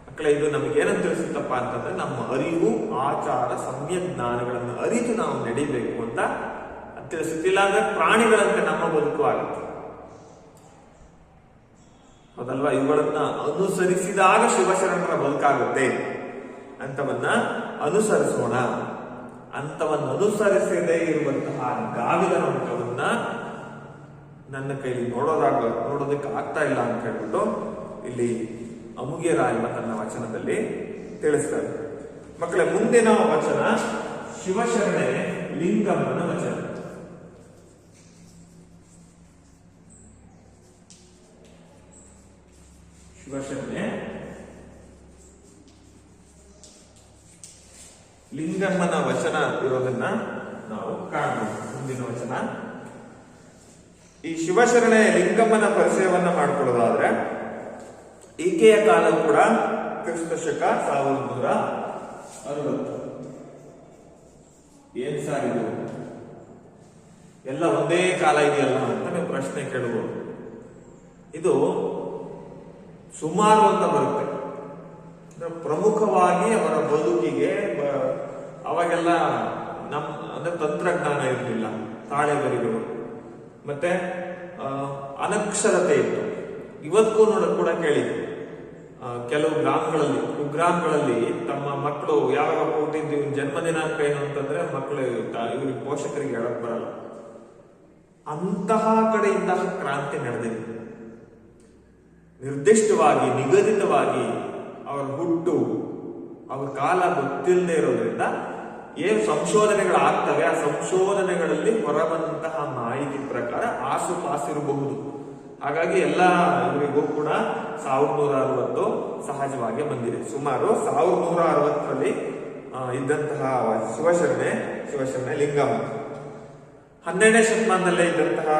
ಮಕ್ಕಳೇ, ಇದು ನಮಗೇನಂತ ತಿಳಿಸುತ್ತಪ್ಪ ಅಂತಂದ್ರೆ, ನಮ್ಮ ಅರಿವು ಆಚಾರ ಸಮ್ಯಕ್ ಜ್ಞಾನಗಳನ್ನು ಅರಿತು ನಾವು ನಡಿಬೇಕು ಅಂತ ತಿಳಿಸುತ್ತಿಲ್ಲ. ಅಂದ್ರೆ ಪ್ರಾಣಿಗಳಂತೆ ನಮ್ಮ ಬದುಕು ಆಗುತ್ತೆ, ಹೌದಲ್ವಾ? ಇವುಗಳನ್ನ ಅನುಸರಿಸಿದಾಗ ಶಿವಶರಣರ ಬದುಕಾಗುತ್ತೆ. ಅಂತವನ್ನ ಅನುಸರಿಸೋಣ. ಅಂತವನ್ನ ಅನುಸರಿಸದೇ ಇರುವಂತಹ ಗಾವಿಲರ ಮುಖವನ್ನ ನನ್ನ ಕೈಲಿ ನೋಡೋದಕ್ಕೆ ಆಗ್ತಾ ಇಲ್ಲ ಅಂತ ಹೇಳ್ಬಿಟ್ಟು ಇಲ್ಲಿ ಅಮುಗೆ ರಾಯಮ್ಮ ತನ್ನ ವಚನದಲ್ಲಿ ತಿಳಿಸ್ತಾರೆ. ಮಕ್ಕಳೇ, ಮುಂದಿನ ವಚನ ಶಿವಶರಣೆ ಲಿಂಗಮ್ಮನ ವಚನ. ಶಿವಶರಣೆ ಲಿಂಗಮ್ಮನ ವಚನ ಇರೋದನ್ನ ನಾವು ಕಾಣಬಹುದು. ಮುಂದಿನ ವಚನ, ಈ ಶಿವಶರಣೆ ಲಿಂಗಮ್ಮನ ಪರಿಚಯವನ್ನ ಮಾಡಿಕೊಳ್ಳೋದಾದ್ರೆ, ಈಕೆಯ ಕಾಲ ಕೂಡ ಕ್ರಿಸ್ತ ಶಕ 1160. ಏನ್ ಸಾರ್ ಇದು, ಎಲ್ಲ ಒಂದೇ ಕಾಲ ಇದೆಯಲ್ಲ ಅಂತ ನೀವು ಪ್ರಶ್ನೆ ಕೇಳಬಹುದು. ಇದು ಸುಮಾರು ಅಂತ ಬರುತ್ತೆ. ಪ್ರಮುಖವಾಗಿ ಅವರ ಬದುಕಿಗೆ ಅವಾಗೆಲ್ಲ ಅಂದ್ರೆ ತಂತ್ರಜ್ಞಾನ ಇರಲಿಲ್ಲ, ತಾಳೆಗರಿಗಳು ಮತ್ತೆ ಅನಕ್ಷರತೆ ಇತ್ತು. ಇವತ್ತಿಗೂ ಕೂಡ ಕೇಳಿ, ಕೆಲವು ಕುಗ್ರಾಮಗಳಲ್ಲಿ ತಮ್ಮ ಮಕ್ಕಳು ಯಾವಾಗ ಹುಟ್ಟಿದ್ದು ಜನ್ಮ ದಿನಾಂಕ ಏನು ಅಂತಂದ್ರೆ ಮಕ್ಕಳು ಇವ್ರಿಗೆ ಪೋಷಕರಿಗೆ ಹೇಳಕ್ ಬರಲ್ಲ. ಅಂತಹ ಕಡೆಯಿಂದ ಕ್ರಾಂತಿ ನಡೆದಿದೆ. ನಿರ್ದಿಷ್ಟವಾಗಿ ನಿಗದಿತವಾಗಿ ಅವರ ಹುಟ್ಟು, ಅವ್ರ ಕಾಲ ಗೊತ್ತಿಲ್ಲದೆ ಇರೋದ್ರಿಂದ ಏನು ಸಂಶೋಧನೆಗಳಾಗ್ತವೆ, ಆ ಸಂಶೋಧನೆಗಳಲ್ಲಿ ಹೊರಬಂದಂತಹ ಮಾಹಿತಿ ಪ್ರಕಾರ ಆಸುಪಾಸಿರಬಹುದು. ಹಾಗಾಗಿ ಎಲ್ಲ ಇವರಿಗೂ ಕೂಡ 1160 ಸಹಜವಾಗಿ ಬಂದಿದೆ. ಸುಮಾರು 1160ರಲ್ಲಿ ಇದ್ದಂತಹ ಶಿವಶರಣೆ ಲಿಂಗಮ್ಮ 12ನೇ ಶತಮಾನದಲ್ಲೇ ಇದ್ದಂತಹ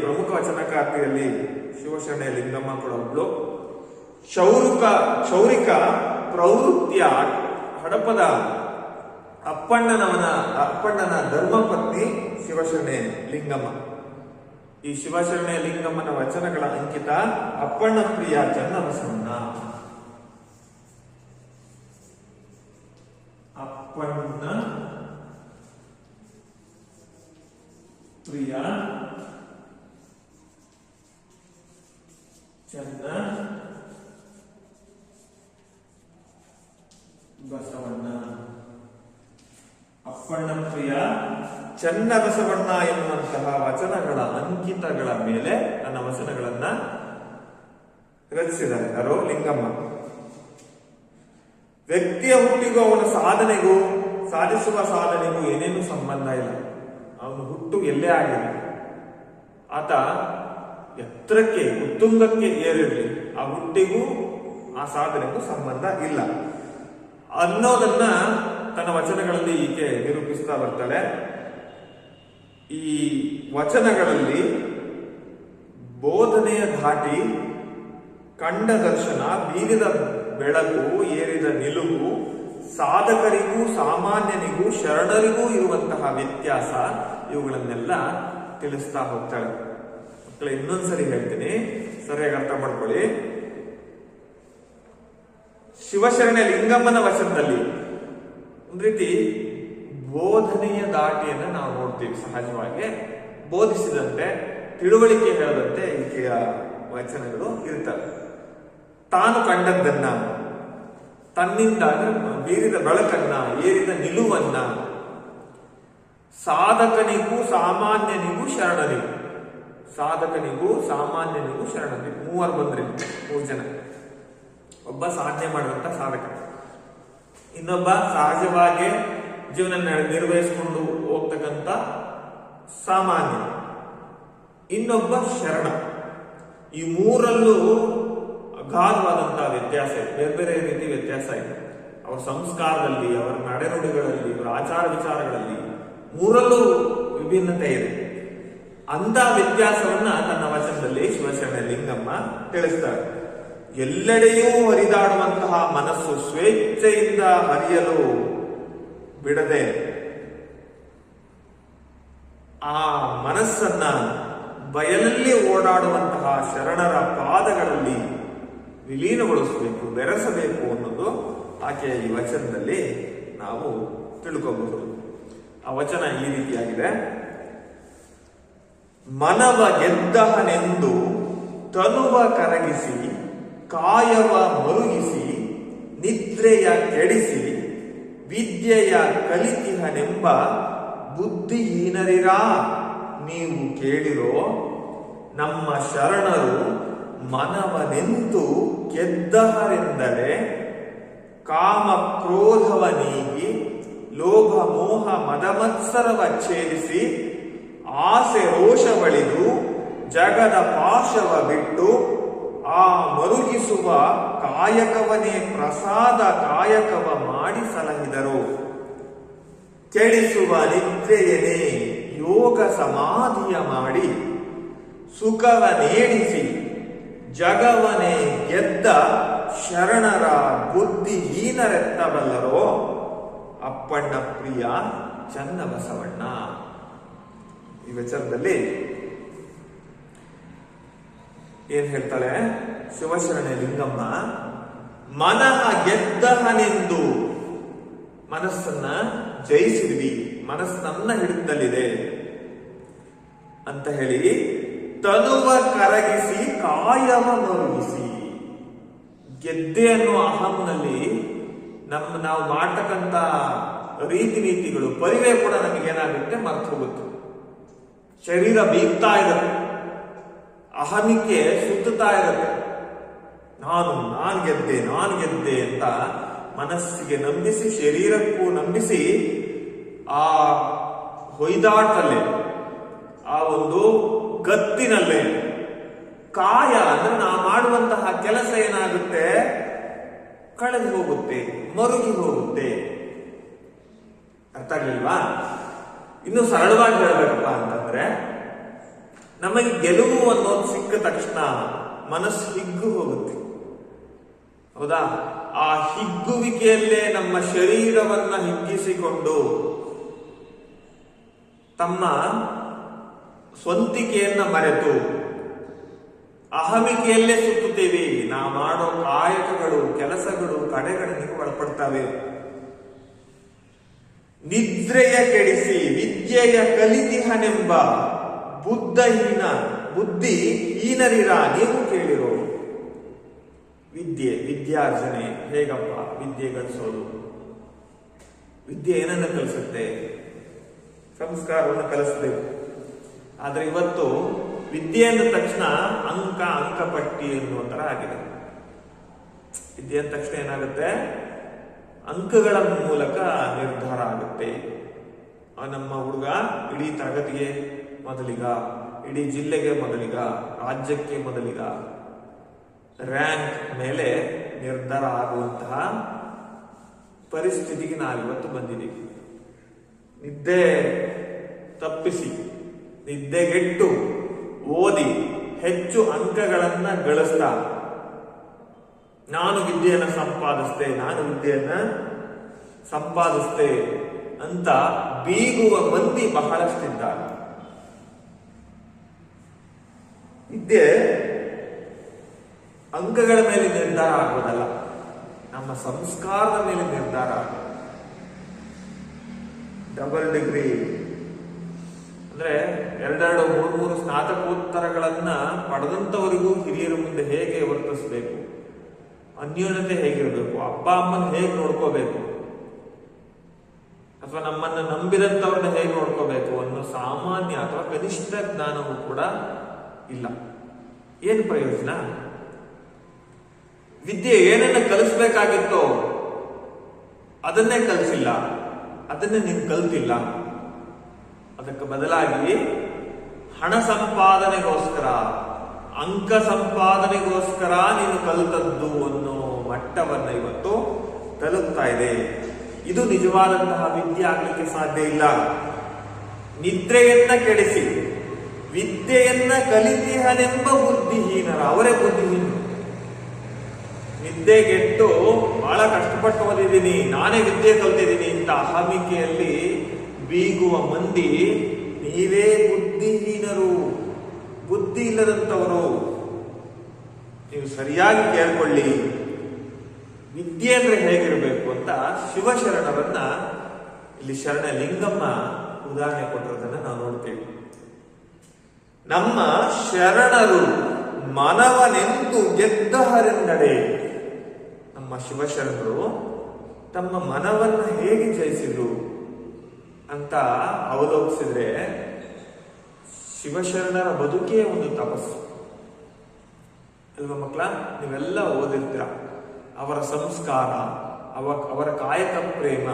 ಪ್ರಮುಖ ವಚನಕಾರ್ತಿಯಲ್ಲಿ ಶಿವಶರಣೆ ಲಿಂಗಮ್ಮ ಕೂಡ ಒಬ್ಳು. ಕ್ಷೌರಿಕ ಪ್ರವೃತ್ತಿಯ ಹಡಪದ ಅಪ್ಪಣ್ಣನ ಧರ್ಮಪತ್ನಿ ಶಿವಶರಣೆ ಲಿಂಗಮ್ಮ. ಈ ಶಿವಶರಣೆ ಲಿಂಗಮ್ಮನ ವಚನಗಳ ಅಂಕಿತ ಅಪ್ಪಣ್ಣ ಪ್ರಿಯ ಚನ್ನಬಸವಣ್ಣ. ಅಪ್ಪಣ್ಣ ಪ್ರಿಯ ಚನ್ನಬಸವಣ್ಣ. ಅಪ್ಪಣ್ಣ ಪ್ರಿಯ ಚನ್ನಬಸವಣ್ಣ ಎನ್ನುವಂತಹ ವಚನಗಳ ಅಂಕಿತಗಳ ಮೇಲೆ ತನ್ನ ವಚನಗಳನ್ನ ರಚಿಸಿದ್ದಾರೆ ಯಾರೋ ಲಿಂಗಮ್ಮ. ವ್ಯಕ್ತಿಯ ಹುಟ್ಟಿಗೂ ಅವನ ಸಾಧಿಸುವ ಸಾಧನೆಗೂ ಏನೇನು ಸಂಬಂಧ ಇಲ್ಲ. ಅವನು ಹುಟ್ಟು ಎಲ್ಲೇ ಆಗಿದೆ, ಆತ ಎತ್ತರಕ್ಕೆ ಉತ್ತುಂಗಕ್ಕೆ ಏರಿರಲಿ, ಆ ಹುಟ್ಟಿಗೂ ಆ ಸಾಧನೆಗೂ ಸಂಬಂಧ ಇಲ್ಲ ಅನ್ನೋದನ್ನ ತನ್ನ ವಚನಗಳಲ್ಲಿ ಈಕೆ ನಿರೂಪಿಸ್ತಾ ಬರ್ತಾಳೆ. ಈ ವಚನಗಳಲ್ಲಿ ಬೋಧನೆಯ ಧಾಟಿ, ಕಂಡ ದರ್ಶನ, ಬೀರಿದ ಬೆಳಕು, ಏರಿದ ನಿಲುವು, ಸಾಧಕರಿಗೂ ಸಾಮಾನ್ಯನಿಗೂ ಶರಣರಿಗೂ ಇರುವಂತಹ ವ್ಯತ್ಯಾಸ, ಇವುಗಳನ್ನೆಲ್ಲ ತಿಳಿಸ್ತಾ ಹೋಗ್ತಾಳೆ. ಮಕ್ಕಳು, ಇನ್ನೊಂದ್ಸರಿ ಹೇಳ್ತೀನಿ, ಸರಿಯಾಗಿ ಅರ್ಥ ಮಾಡ್ಕೊಳ್ಳಿ. ಶಿವಶರಣೆ ಲಿಂಗಮ್ಮನ ವಚನದಲ್ಲಿ ಒಂದ್ ರೀತಿ ಬೋಧನೆಯ ದಾಟಿಯನ್ನು ನಾವು ನೋಡ್ತೀವಿ. ಸಹಜವಾಗಿ ಬೋಧಿಸಿದಂತೆ ತಿಳುವಳಿಕೆ ಹೇಳದಂತೆ ಈಕೆಯ ವಚನಗಳು ಇರ್ತವೆ. ತಾನು ಕಂಡದ್ದನ್ನ, ತನ್ನಿಂದ ಬೀರಿದ ಬೆಳಕನ್ನ, ಏರಿದ ನಿಲುವನ್ನ, ಸಾಧಕನಿಗೂ ಸಾಮಾನ್ಯನಿಗೂ ಶರಣನಿಗೂ, ಸಾಧಕನಿಗೂ ಸಾಮಾನ್ಯನಿಗೂ ಶರಣನಿಗೂ, ಮೂವರು ಬಂದ್ರಿ, 3 ಜನ. ಒಬ್ಬ ಸಾಧನೆ ಮಾಡುವಂತ ಸಾಧಕ, ಇನ್ನೊಬ್ಬ ಸಹಜವಾಗಿ ಜೀವನ ನಿರ್ವಹಿಸಿಕೊಂಡು ಹೋಗ್ತಕ್ಕಂಥ ಸಾಮಾನ್ಯ, ಇನ್ನೊಬ್ಬ ಶರಣ. ಈ ಮೂರಲ್ಲೂ ಅಗಾಧವಾದಂತಹ ವ್ಯತ್ಯಾಸ ಇದೆ, ಬೇರೆ ಬೇರೆ ರೀತಿ ವ್ಯತ್ಯಾಸ ಇದೆ. ಅವರ ಸಂಸ್ಕಾರದಲ್ಲಿ, ಅವರ ನಡೆನುಡಿಗಳಲ್ಲಿ, ಅವರ ಆಚಾರ ವಿಚಾರಗಳಲ್ಲಿ ಮೂರಲ್ಲೂ ವಿಭಿನ್ನತೆ ಇದೆ. ಅಂತ ವ್ಯತ್ಯಾಸವನ್ನ ತನ್ನ ವಚನದಲ್ಲಿ ಶಿವಶರಣ ಲಿಂಗಮ್ಮ ತಿಳಿಸ್ತಾರೆ. ಎಲ್ಲೆಡೆಯೂ ಹರಿದಾಡುವಂತಹ ಮನಸ್ಸು ಸ್ವೇಚ್ಛೆಯಿಂದ ಹರಿಯಲು ಬಿಡದೆ ಆ ಮನಸ್ಸನ್ನ ಬಯಲಲ್ಲಿ ಓಡಾಡುವಂತಹ ಶರಣರ ಪಾದಗಳಲ್ಲಿ ವಿಲೀನಗೊಳಿಸಬೇಕು, ಬೆರೆಸಬೇಕು ಅನ್ನೋದು ಆಕೆಯ ಈ ವಚನದಲ್ಲಿ ನಾವು ತಿಳ್ಕೋಬಹುದು. ಆ ವಚನ ಈ ರೀತಿಯಾಗಿದೆ: ಮನವ ಗೆದ್ದಹನೆಂದು ತನುವ ಕರಗಿಸಿ, ಕಾಯವ ಮರುಗಿಸಿ, ನಿದ್ರೆಯ ಕೆಡಿಸಿ, ವಿದ್ಯೆಯ ಕಲಿತಿಹನೆಂಬ ಬುದ್ಧಿಹೀನರಿರಾ ನೀವು ಕೇಳಿರೋ. ನಮ್ಮ ಶರಣರು ಮನವನೆಂತು ಗೆದ್ದಹರೆಂದರೆ ಕಾಮ ಕ್ರೋಧವ ನೀಗಿ, ಲೋಭ ಮೋಹ ಮದಮತ್ಸರವ ಛೇದಿಸಿ, ಆಸೆ ರೋಷವಳಿದು ಜಗದ ಪಾಶವ ಬಿಟ್ಟು ಆ ಮರುಗಿಸುವ ಕಾಯಕವನೇ ಪ್ರಸಾದ ಕಾಯಕವ ಮಾಡಿ ಸಲಹಿದರು. ಕೆಡಿಸುವ ನಿದ್ರೆಯನೇ ಯೋಗ ಸಮಾಧಿಯ ಮಾಡಿ, ಸುಖವ ನೇಡಿಸಿ ಜಗವನೇ ಗೆದ್ದ ಶರಣರ ಬುದ್ಧಿಹೀನರೆತ್ತಬಲ್ಲರೋ. ಅಪ್ಪಣ್ಣ ಪ್ರಿಯ ಚನ್ನಬಸವಣ್ಣ. ಈ ವಚನದಲ್ಲಿ ಏನ್ ಹೇಳ್ತಾಳೆ ಶಿವಶರಣ ಲಿಂಗಮ್ಮ? ಮನಃ ಗೆದ್ದಹನೆಂದು, ಮನಸ್ಸನ್ನ ಜಯಿಸಿದ್ವಿ, ಮನಸ್ಸನ್ನ ಹಿಡಿದಲ್ಲಿದೆ ಅಂತ ಹೇಳಿ, ತನುವ ಕರಗಿಸಿ ಕಾಯವ ಮರುಗಿಸಿ. ಗೆದ್ದೆ ಅನ್ನೋ ಅಹಂನಲ್ಲಿ ನಾವು ಮಾಡ್ತಕ್ಕಂಥ ರೀತಿ ನೀತಿಗಳು, ಪರಿವೇ ಕೂಡ ನಮಗೇನಾಗುತ್ತೆ, ಮರ್ತು ಹೋಗುತ್ತೆ. ಶರೀರ ಬೀಗ್ತಾ ಇರುತ್ತೆ, ಅಹಮಿಕೆ ಸುತ್ತುತ್ತಾ ಇರುತ್ತೆ. ನಾನು ಗೆದ್ದೆ ಅಂತ ಮನಸ್ಸಿಗೆ ನಂಬಿಸಿ, ಶರೀರಕ್ಕೂ ನಂಬಿಸಿ, ಆ ಹೊಯ್ದಾಟಲ್ಲೇ, ಆ ಒಂದು ಗತ್ತಿನಲ್ಲೇ, ಕಾಯ ಅಂದ್ರೆ ನಾವು ಮಾಡುವಂತಹ ಕೆಲಸ ಏನಾಗುತ್ತೆ, ಕಳೆದು ಹೋಗುತ್ತೆ, ಮರುಗಿ ಹೋಗುತ್ತೆ. ಅರ್ಥ ಆಗ್ಲಿಲ್ವಾ? ಇನ್ನು ಸರಳವಾಗಿ ಹೇಳಬೇಕಪ್ಪ ಅಂತಂದ್ರೆ, ನಮಗೆ ಗೆಲುವು ಅನ್ನೋದು ಸಿಕ್ಕ ತಕ್ಷಣ ಮನಸ್ಸು ಹಿಗ್ಗು ಹೋಗುತ್ತೆ, ಹೌದಾ? ಆ ಹಿಗ್ಗುವಿಕೆಯಲ್ಲೇ ನಮ್ಮ ಶರೀರವನ್ನ ಹಿಗ್ಗಿಸಿಕೊಂಡು ತಮ್ಮ ಸ್ವಂತಿಕೆಯನ್ನ ಮರೆತು ಅಹಮಿಕೆಯಲ್ಲೇ ಸುತ್ತುತ್ತೇವೆ. ನಾ ಮಾಡೋ ಕಾಯಕಗಳು, ಕೆಲಸಗಳು ಕಡೆಗಣನೆಗೆ ಒಳಪಡ್ತವೆ. ನಿದ್ರೆಯ ಕೆಡಿಸಿ ವಿದ್ಯೆಯ ಕಲಿತಿಹನೆಂಬ ಬುದ್ಧಿಹೀನರಿರ ನೀವು ಕೇಳಿರೋ. ವಿದ್ಯಾರ್ಜನೆ ಹೇಗಪ್ಪ ವಿದ್ಯೆ ಗಳಿಸೋದು? ವಿದ್ಯೆ ಏನನ್ನ ಕಲಿಸುತ್ತೆ? ಸಂಸ್ಕಾರವನ್ನು ಕಲಿಸಬೇಕು. ಆದ್ರೆ ಇವತ್ತು ವಿದ್ಯೆ ಅಂದ ತಕ್ಷಣ ಅಂಕಪಟ್ಟಿ ಎನ್ನುವ ತರ ಆಗಿದೆ. ವಿದ್ಯೆ ಅಂದ ತಕ್ಷಣ ಏನಾಗುತ್ತೆ, ಅಂಕಗಳ ಮೂಲಕ ನಿರ್ಧಾರ ಆಗುತ್ತೆ. ನಮ್ಮ ಹುಡುಗ ಇಡೀ ತರಗತಿಗೆ ಮೊದಲಿಗ, ಇಡೀ ಜಿಲ್ಲೆಗೆ ಮೊದಲಿಗ, ರಾಜ್ಯಕ್ಕೆ ಮೊದಲಿಗ, ರ್ಯಾಂಕ್ ಮೇಲೆ ನಿರ್ಧಾರ ಆಗುವಂತಹ ಪರಿಸ್ಥಿತಿಗೆ ನಾವಿವತ್ತು ಬಂದಿದ್ದೀವಿ. ನಿದ್ದೆ ತಪ್ಪಿಸಿ, ನಿದ್ದೆಗೆಟ್ಟು ಓದಿ ಹೆಚ್ಚು ಅಂಕಗಳನ್ನ ಗಳಿಸ್ತಾ ನಾನು ವಿದ್ಯೆಯನ್ನ ಸಂಪಾದಿಸ್ತೆ ಅಂತ ಬೀಗುವ ಮಂದಿ ಬಹಳಷ್ಟಿದ್ದಾರೆ. ವಿದ್ಯೆ ಅಂಕಗಳ ಮೇಲೆ ನಿರ್ಧಾರ ಆಗೋದಲ್ಲ, ನಮ್ಮ ಸಂಸ್ಕಾರದ ಮೇಲೆ ನಿರ್ಧಾರ ಆಗೋದು. ಡಬಲ್ ಡಿಗ್ರಿ ಅಂದ್ರೆ ಎರಡೆರಡು ಮೂರು ಸ್ನಾತಕೋತ್ತರಗಳನ್ನ ಪಡೆದಂತವರಿಗೂ ಹಿರಿಯರ ಮುಂದೆ ಹೇಗೆ ವರ್ತಿಸಬೇಕು, ಅನ್ಯೋನ್ಯತೆ ಹೇಗಿರಬೇಕು, ಅಪ್ಪ ಅಮ್ಮನ ಹೇಗೆ ನೋಡ್ಕೋಬೇಕು, ಅಥವಾ ನಮ್ಮನ್ನ ನಂಬಿದಂತವ್ರನ್ನ ಹೇಗೆ ನೋಡ್ಕೋಬೇಕು ಅನ್ನೋ ಸಾಮಾನ್ಯ ಅಥವಾ ಕನಿಷ್ಠ ಜ್ಞಾನವೂ ಕೂಡ ಇಲ್ಲ. ಏನ್ ಪ್ರಯೋಜನ? ವಿದ್ಯೆ ಏನನ್ನ ಕಲಿಸ್ಬೇಕಾಗಿತ್ತೋ ಅದನ್ನೇ ಕಲಿಸಿಲ್ಲ, ಅದನ್ನೇ ನೀನು ಕಲ್ತಿಲ್ಲ. ಅದಕ್ಕೆ ಬದಲಾಗಿ ಹಣ ಸಂಪಾದನೆಗೋಸ್ಕರ, ಅಂಕ ಸಂಪಾದನೆಗೋಸ್ಕರ ನೀನು ಕಲಿತದ್ದು ಅನ್ನೋ ಮಟ್ಟವನ್ನ ಇವತ್ತು ತಲುಪ್ತಾ ಇದೆ. ಇದು ನಿಜವಾದಂತಹ ವಿದ್ಯೆ ಆಗ್ಲಿಕ್ಕೆ ಸಾಧ್ಯ ಇಲ್ಲ. ನಿದ್ರೆಯನ್ನ ಕೆಡಿಸಿ ವಿದ್ಯೆಯನ್ನ ಕಲಿತಿಹನೆಂಬ ಬುದ್ಧಿಹೀನರ, ಅವರೇ ಬುದ್ಧಿಹೀನರು. ನಿದ್ದೆಗೆಟ್ಟು ಬಹಳ ಕಷ್ಟಪಟ್ಟು ಓದಿದ್ದೀನಿ, ನಾನೇ ವಿದ್ಯೆ ಕಲ್ತಿದ್ದೀನಿ ಅಂತ ಅಹಮಿಕೆಯಲ್ಲಿ ಬೀಗುವ ಮಂದಿ ನೀವೇ ಬುದ್ಧಿಹೀನರು, ಬುದ್ಧಿ ಇಲ್ಲದಂತವರು. ನೀವು ಸರಿಯಾಗಿ ಕೇಳ್ಕೊಳ್ಳಿ, ವಿದ್ಯೆ ಅಂದ್ರೆ ಹೇಗಿರಬೇಕು ಅಂತ ಶಿವಶರಣರನ್ನ ಇಲ್ಲಿ ಶರಣ ಲಿಂಗಮ್ಮ ಉದಾಹರಣೆ ಕೊಟ್ಟಿರೋದನ್ನ ನಾವು ನೋಡ್ತೇವೆ. ನಮ್ಮ ಶರಣರು ಮನವನೆಂದು ಗೆದ್ದಹರೆಂದಡೆ, ನಮ್ಮ ಶಿವಶರಣರು ತಮ್ಮ ಮನವನ್ನ ಹೇಗೆ ಜಯಿಸಿದ್ರು ಅಂತ ಅವಲೋಕಿಸಿದ್ರೆ ಶಿವಶರಣರ ಬದುಕೇ ಒಂದು ತಪಸ್ಸು ಅಲ್ವಾ ಮಕ್ಕಳ? ನೀವೆಲ್ಲ ಓದಿರ್ತೀರ. ಅವರ ಸಂಸ್ಕಾರ, ಅವರ ಕಾಯಕ ಪ್ರೇಮ,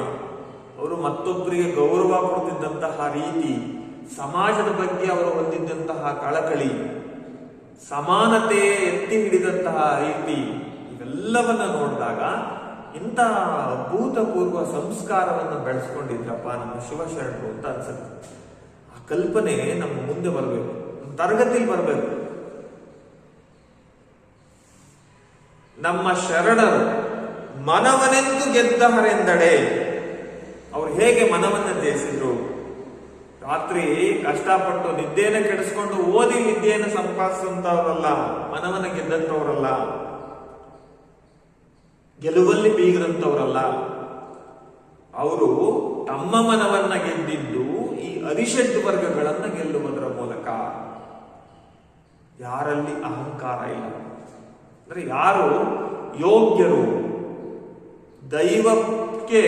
ಅವರು ಮತ್ತೊಬ್ಬರಿಗೆ ಗೌರವ ಕೊಡ್ತಿದ್ದಂತಹ ರೀತಿ, ಸಮಾಜದ ಬಗ್ಗೆ ಅವರು ಹೊಂದಿದ್ದಂತಹ ಕಳಕಳಿ, ಸಮಾನತೆ ಎತ್ತಿ ಹಿಡಿದಂತಹ ರೀತಿ, ಇವೆಲ್ಲವನ್ನ ನೋಡಿದಾಗ ಇಂತಹ ಅಭೂತಪೂರ್ವ ಸಂಸ್ಕಾರವನ್ನು ಬೆಳೆಸ್ಕೊಂಡಿದ್ರಪ್ಪ ನಮ್ಮ ಶಿವಶರಣರು ಅಂತ ಅನ್ಸುತ್ತೆ. ಆ ಕಲ್ಪನೆ ನಮ್ಮ ಮುಂದೆ ಬರಬೇಕು, ತರಗತಿಲಿ ಬರಬೇಕು. ನಮ್ಮ ಶರಣರು ಮನವನೆಂದು ಗೆದ್ದಹರೆಂದಡೆ, ಅವ್ರು ಹೇಗೆ ಮನವನ್ನ ಜಯಿಸಿದ್ರು? ರಾತ್ರಿ ಕಷ್ಟಪಟ್ಟು ನಿದ್ದೆಯನ್ನು ಕೆಡಿಸ್ಕೊಂಡು ಓದಿ ವಿದ್ಯೆಯನ್ನು ಸಂಪಾದಿಸಿದಂತವರಲ್ಲ, ಮನವನ್ನ ಗೆದ್ದಂತವರಲ್ಲ, ಗೆಲುವಲ್ಲಿ ಬೀಗದಂತವರಲ್ಲ. ಅವರು ತಮ್ಮ ಮನವನ್ನ ಗೆದ್ದಿದ್ದು ಈ ಅರಿಷಡ್ ವರ್ಗಗಳನ್ನ ಗೆಲ್ಲುವುದರ ಮೂಲಕ. ಯಾರಲ್ಲಿ ಅಹಂಕಾರ ಇಲ್ಲ, ಅಂದ್ರೆ ಯಾರು ಯೋಗ್ಯರು, ದೈವಕ್ಕೆ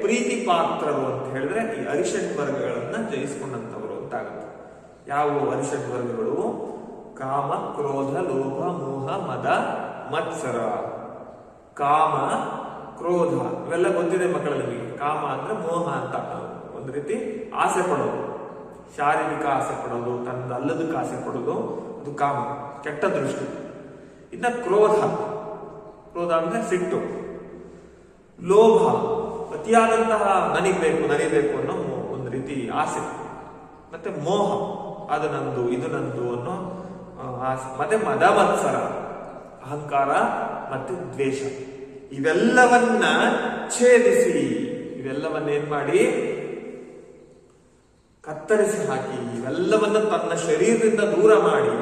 ಪ್ರೀತಿ ಪಾತ್ರರು ಅಂತ ಹೇಳಿದ್ರೆ ಈ ಅರಿಷಡ್ ವರ್ಗಗಳನ್ನ ಜಯಿಸಿಕೊಂಡಂತವರು ಅಂತಾಗುತ್ತೆ. ಯಾವ ಅರಿಷಡ್ ವರ್ಗಗಳು? ಕಾಮ, ಕ್ರೋಧ, ಲೋಭ, ಮೋಹ, ಮದ, ಮತ್ಸರ. ಕಾಮ, ಕ್ರೋಧ ಇವೆಲ್ಲ ಗೊತ್ತಿದೆ ಮಕ್ಕಳ ನಿಮಗೆ. ಕಾಮ ಅಂದ್ರೆ ಮೋಹ ಅಂತ, ಒಂದು ರೀತಿ ಆಸೆ ಪಡೋದು, ಶಾರೀರಿಕ ಆಸೆ ಪಡೋದು, ತನ್ನದಲ್ಲದಕ್ಕೆ ಆಸೆ ಪಡೋದು, ಅದು ಕಾಮ, ಕೆಟ್ಟ ದೃಷ್ಟಿ. ಇನ್ನ ಕ್ರೋಧ, ಕ್ರೋಧ ಅಂದ್ರೆ ಸಿಟ್ಟು. ಲೋಭ, ಅತಿಯಾದಂತಹ ನನಿಬೇಕು ಅನ್ನೋ ಒಂದು ರೀತಿ ಆಸೆ. ಮತ್ತೆ ಮೋಹ, ಅದು ನಂದು, ಇದು ನಂದು ಅನ್ನೋ ಆಸೆ. ಮತ್ತೆ ಮದ, ಮತ್ಸರ, ಅಹಂಕಾರ ಮತ್ತೆ ದ್ವೇಷ. ಇವೆಲ್ಲವನ್ನ ಛೇದಿಸಿ, ಇವೆಲ್ಲವನ್ನ ಏನ್ ಮಾಡಿ ಕತ್ತರಿಸಿ ಹಾಕಿ, ಇವೆಲ್ಲವನ್ನ ತನ್ನ ಶರೀರದಿಂದ ದೂರ ಮಾಡಿ,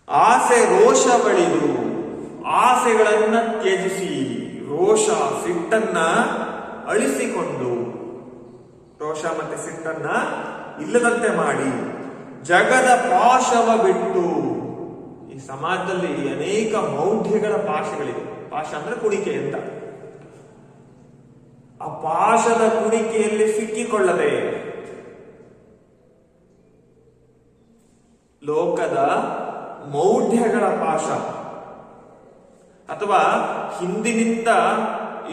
ಆಸೆ ರೋಷ ಬಳಿದು, ಆಸೆಗಳನ್ನ ತ್ಯಜಿಸಿ, ರೋಷ ಸಿಟ್ಟನ್ನ ಅಳಿಸಿಕೊಂಡು, ರೋಷ ಮತ್ತೆ ಸಿಟ್ಟನ್ನ ಇಲ್ಲದಂತೆ ಮಾಡಿ, ಜಗದ ಪಾಶವ ಬಿಟ್ಟು. ಈ ಸಮಾಜದಲ್ಲಿ ಅನೇಕ ಮೌಢ್ಯಗಳ ಪಾಶಗಳಿವೆ. ಪಾಶ ಅಂದ್ರೆ ಕುಣಿಕೆ ಅಂತ. ಆ ಪಾಶದ ಕುಣಿಕೆಯಲ್ಲಿ ಸಿಕ್ಕಿಕೊಳ್ಳದೆ ಲೋಕದ ಮೌಢ್ಯಗಳ ಪಾಶ ಅಥವಾ ಹಿಂದಿನಿಂದ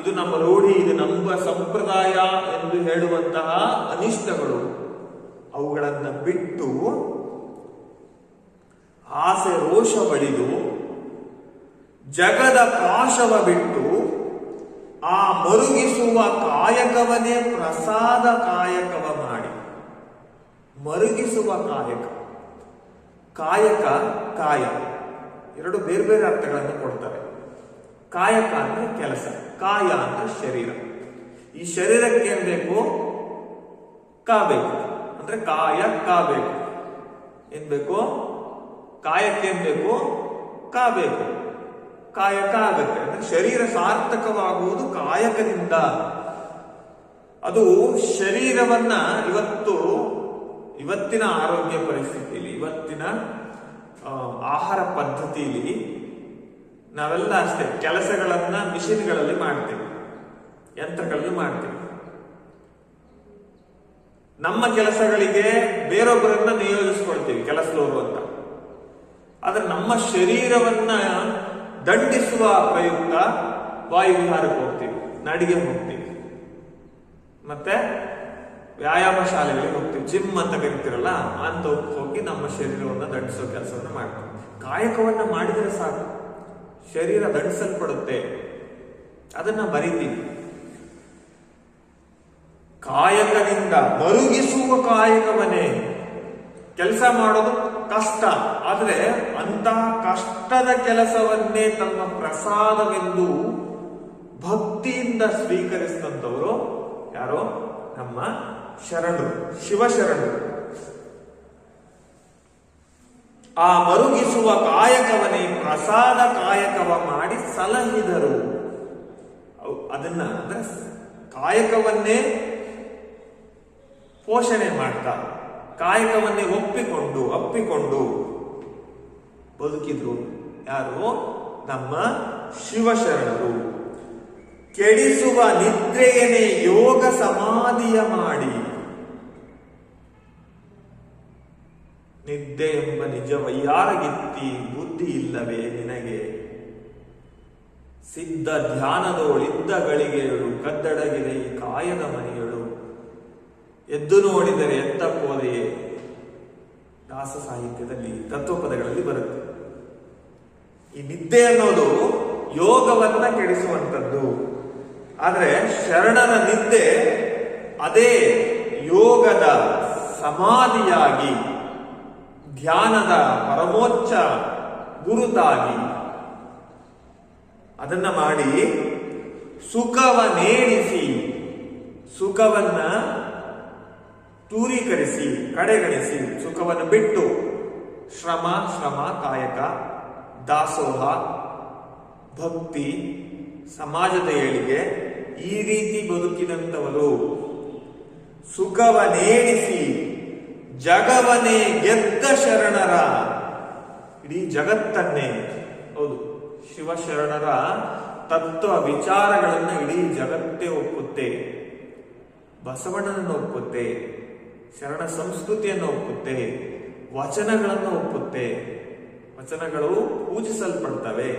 ಇದು ನಮ್ಮ ರೂಢಿ, ಇದು ನಮ್ಮ ಸಂಪ್ರದಾಯ ಎಂದು ಹೇಳುವಂತಹ ಅನಿಷ್ಟಗಳು, ಅವುಗಳನ್ನ ಬಿಟ್ಟು ಆಸೆ ರೋಷ ಬಳಿದು, ಜಗದ ಪಾಶವ ಬಿಟ್ಟು, ಆ ಮರುಗಿಸುವ ಕಾಯಕವನ್ನೇ ಪ್ರಸಾದ ಕಾಯಕವ ಮಾಡಿ. ಮರುಗಿಸುವ ಕಾಯಕ, ಕಾಯಕ, ಕಾಯ ಎರಡು ಬೇರೆ ಬೇರೆ ಅರ್ಥಗಳನ್ನು ಕೊಡ್ತಾರೆ. ಕಾಯಕ ಅಂದ್ರೆ ಕೆಲಸ, ಕಾಯ ಅಂದ್ರೆ ಶರೀರ. ಈ ಶರೀರಕ್ಕೆ ಏನ್ ಬೇಕು? ಕಾಬೇಕು, ಅಂದ್ರೆ ಕಾಯ ಕಾಬೇಕು. ಏನ್ ಬೇಕು? ಕಾಯಕ್ಕೆ ಏನ್ ಬೇಕು? ಕಾಬೇಕು. ಕಾಯಕ ಆಗತ್ತೆ. ಅಂದ್ರೆ ಶರೀರ ಸಾರ್ಥಕವಾಗುವುದು ಕಾಯಕದಿಂದ. ಅದು ಶರೀರವನ್ನ ಇವತ್ತು ಇವತ್ತಿನ ಆರೋಗ್ಯ ಪರಿಸ್ಥಿತಿಯಲ್ಲಿ, ಇವತ್ತಿನ ಆಹಾರ ಪದ್ಧತಿಯಲ್ಲಿ ನಾವೆಲ್ಲ ಅಷ್ಟೇ ಕೆಲಸಗಳನ್ನ ಮಿಷಿನ್ಗಳಲ್ಲಿ ಮಾಡ್ತೀವಿ, ಯಂತ್ರಗಳಲ್ಲಿ ಮಾಡ್ತೀವಿ. ನಮ್ಮ ಕೆಲಸಗಳಿಗೆ ಬೇರೊಬ್ಬರನ್ನ ನಿಯೋಜಿಸ್ಕೊಳ್ತೀವಿ ಕೆಲಸದವರು ಅಂತ. ಆದ್ರೆ ನಮ್ಮ ಶರೀರವನ್ನ ದಂಡಿಸುವ ಪ್ರಯುಕ್ತ ವಾಯುವಿಹಾರಕ್ಕೆ ಹೋಗ್ತೀವಿ, ನಡಿಗೆ ಹೋಗ್ತೀವಿ, ಮತ್ತೆ ವ್ಯಾಯಾಮ ಶಾಲೆಗಳಿಗೆ ಹೋಗ್ತೀವಿ, ಜಿಮ್ ಅಂತ ಕರಿತೀರಲ್ಲ ಅಂತ ಹೋಗಿ ನಮ್ಮ ಶರೀರವನ್ನ ದಂಡಿಸೋ ಕೆಲಸವನ್ನ ಮಾಡ್ತೀವಿ. ಕಾಯಕವನ್ನ ಮಾಡಿದರೆ ಸಾಕು, ಶರೀರ ದಂಡಿಸಲ್ಪಡುತ್ತೆ, ಅದನ್ನ ಮರಿತೀವಿ. ಕಾಯಕದಿಂದ ಮರುಗಿಸುವ ಕಾಯಕವನ್ನೇ. ಕೆಲಸ ಮಾಡೋದು ಕಷ್ಟ, ಆದ್ರೆ ಅಂತಹ ಕಷ್ಟದ ಕೆಲಸವನ್ನೇ ತಮ್ಮ ಪ್ರಸಾದವೆಂದು ಭಕ್ತಿಯಿಂದ ಸ್ವೀಕರಿಸಿದಂಥವರು ಯಾರೋ ನಮ್ಮ ಶರಣರು, ಶಿವಶರಣರು. ಆ ಮರುಗಿಸುವ ಕಾಯಕವನ್ನೇ ಪ್ರಸಾದ ಕಾಯಕವ ಮಾಡಿ ಸಲಹಿದರು. ಅದನ್ನ ಅಂದ್ರೆ ಕಾಯಕವನ್ನೇ ಪೋಷಣೆ ಮಾಡ್ತಾ, ಕಾಯಕವನ್ನೇ ಅಪ್ಪಿಕೊಂಡು ಬದುಕಿದ್ರು ಯಾರು? ನಮ್ಮ ಶಿವಶರಣರು. ಕೆಡಿಸುವ ನಿದ್ರೆಯನ್ನೇ ಯೋಗ ಸಮಾಧಿಯ ಮಾಡಿ. ನಿದ್ದೆ ಎಂಬ ನಿಜವಯ್ಯಾರಗಿತ್ತಿ ಬುದ್ಧಿ ಇಲ್ಲವೇ ನಿನಗೆ? ಸಿದ್ಧ ಧ್ಯಾನದೋಳಿದ್ದ ಗಳಿಗೆಯಳು ಕದ್ದಡಗಿದೆ ಈ ಕಾಯದ ಮನೆಯಳು. ಎದ್ದು ನೋಡಿದರೆ ಎತ್ತಪ್ಪೋದೆಯೇ. ದಾಸ ಸಾಹಿತ್ಯದಲ್ಲಿ ತತ್ವಪದಗಳಲ್ಲಿ ಬರುತ್ತೆ. ಈ ನಿದ್ದೆ ಅನ್ನೋದು ಯೋಗವನ್ನ ಕೆಡಿಸುವಂಥದ್ದು. ಆದ್ರೆ ಶರಣರ ನಿದ್ದೆ ಅದೇ ಯೋಗದ ಸಮಾಧಿಯಾಗಿ, ಧ್ಯಾನದ ಪರಮೋಚ್ಚ ಗುರುತಾಗಿ ಅದನ್ನ ಮಾಡಿ ಸುಖವನ್ನೇರಿಸಿ, ಸುಖವನ್ನ ದೂರೀಕರಿಸಿ, ಕಡೆಗಣಿಸಿ, ಸುಖವನ್ನು ಬಿಟ್ಟು ಶ್ರಮ ಕಾಯಕ, ದಾಸೋಹ, ಭಕ್ತಿ, ಸಮಾಜದ ಏಳಿಗೆ ಈ ರೀತಿ ಬದುಕಿದಂಥವರು. ಸುಖವನ್ನೇರಿಸಿ ಜಗವನ್ನೇ ಗೆದ್ದ ಶರಣರ, ಇಡೀ ಜಗತ್ತನ್ನೇ, ಹೌದು, ಶಿವಶರಣರ ತತ್ವ ವಿಚಾರಗಳನ್ನು ಇಡೀ ಜಗತ್ತೇ ಒಪ್ಪುತ್ತೆ. ಬಸವಣ್ಣನನ್ನು ಒಪ್ಪುತ್ತೆ, ಶರಣ ಸಂಸ್ಕೃತಿಯನ್ನು ಒಪ್ಪುತ್ತೆ, ವಚನಗಳನ್ನು ಒಪ್ಪುತ್ತೆ. ವಚನಗಳು ಪೂಜಿಸಲ್ಪಡ್ತವೆ,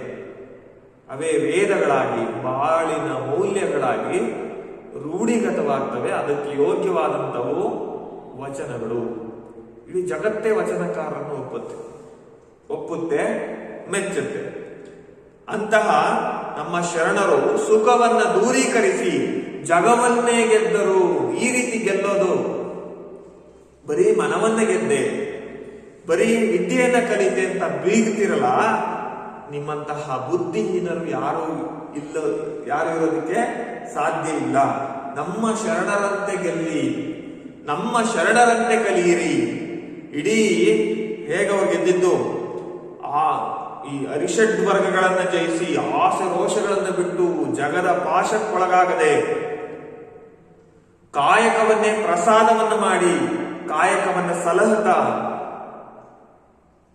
ಅವೇ ವೇದಗಳಾಗಿ, ಬಾಳಿನ ಮೌಲ್ಯಗಳಾಗಿ ರೂಢಿಗತವಾಗ್ತವೆ. ಅದಕ್ಕೆ ಯೋಗ್ಯವಾದಂಥವು ವಚನಗಳು. ಇಡೀ ಜಗತ್ತೇ ವಚನಕಾರರನ್ನು ಒಪ್ಪುತ್ತೆ, ಮೆಚ್ಚುತ್ತೆ. ಅಂತಹ ನಮ್ಮ ಶರಣರು ಸುಖವನ್ನ ದೂರೀಕರಿಸಿ ಜಗವನ್ನೇ ಗೆದ್ದರು. ಈ ರೀತಿ ಗೆಲ್ಲೋದು ಬರೀ ಮನವನ್ನೇ ಗೆದ್ದೆ, ಬರೀ ವಿದ್ಯೆಯನ್ನ ಕಲಿತೆ ಅಂತ ಬೀಗ್ತಿರಲ್ಲ, ನಿಮ್ಮಂತಹ ಬುದ್ಧಿಹೀನರು ಯಾರು ಇರೋದಕ್ಕೆ ಸಾಧ್ಯ ಇಲ್ಲ. ನಮ್ಮ ಶರಣರಂತೆ ಗೆಲ್ಲಿ, ನಮ್ಮ ಶರಣರಂತೆ ಕಲಿಯಿರಿ. ಇಡೀ ಹೇಗವ ಗೆದ್ದಿದ್ದು? ಈ ಅರಿಷಡ್ ವರ್ಗಗಳನ್ನ ಜಯಿಸಿ, ಆಸೆ ರೋಷಗಳನ್ನು ಬಿಟ್ಟು ಜಗದ ಪಾಶಕ್ಕೊಳಗಾಗದೆ ಕಾಯಕವನ್ನೇ ಪ್ರಸಾದವನ್ನು ಮಾಡಿ, ಕಾಯಕವನ್ನ ಸಲಹುತ್ತಾ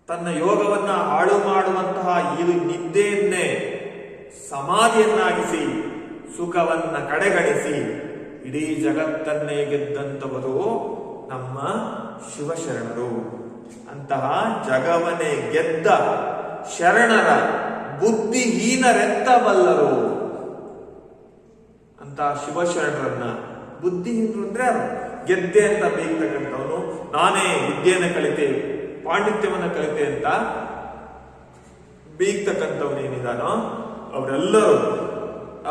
ತನ್ನ ಯೋಗವನ್ನ ಹಾಳು ಮಾಡುವಂತಹ ಈ ನಿದ್ದೆಯನ್ನೇ ಸಮಾಧಿಯನ್ನಾಗಿಸಿ, ಸುಖವನ್ನ ಕಡೆಗಣಿಸಿ ಇಡೀ ಜಗತ್ತನ್ನೇ ಗೆದ್ದಂಥವರು ನಮ್ಮ ಶಿವಶರಣರು. ಅಂತಹ ಜಗವನ್ನೇ ಗೆದ್ದ ಶರಣರ ಬುದ್ಧಿಹೀನರೆತ್ತಬಲ್ಲರು. ಅಂತಹ ಶಿವಶರಣರನ್ನ, ಬುದ್ಧಿಹೀನರು ಅಂದ್ರೆ ಯಾರು? ಗೆದ್ದೆ ಅಂತ ಬೇಕತಕ್ಕಂಥವನು, ನಾನೇ ವಿದ್ಯೆಯನ್ನು ಕಲಿತೆ, ಪಾಂಡಿತ್ಯವನ್ನು ಕಲಿತೆ ಅಂತ ಬೀಗ್ತಕ್ಕಂಥವನೇನಿದಾನೋ ಅವರೆಲ್ಲರೂ,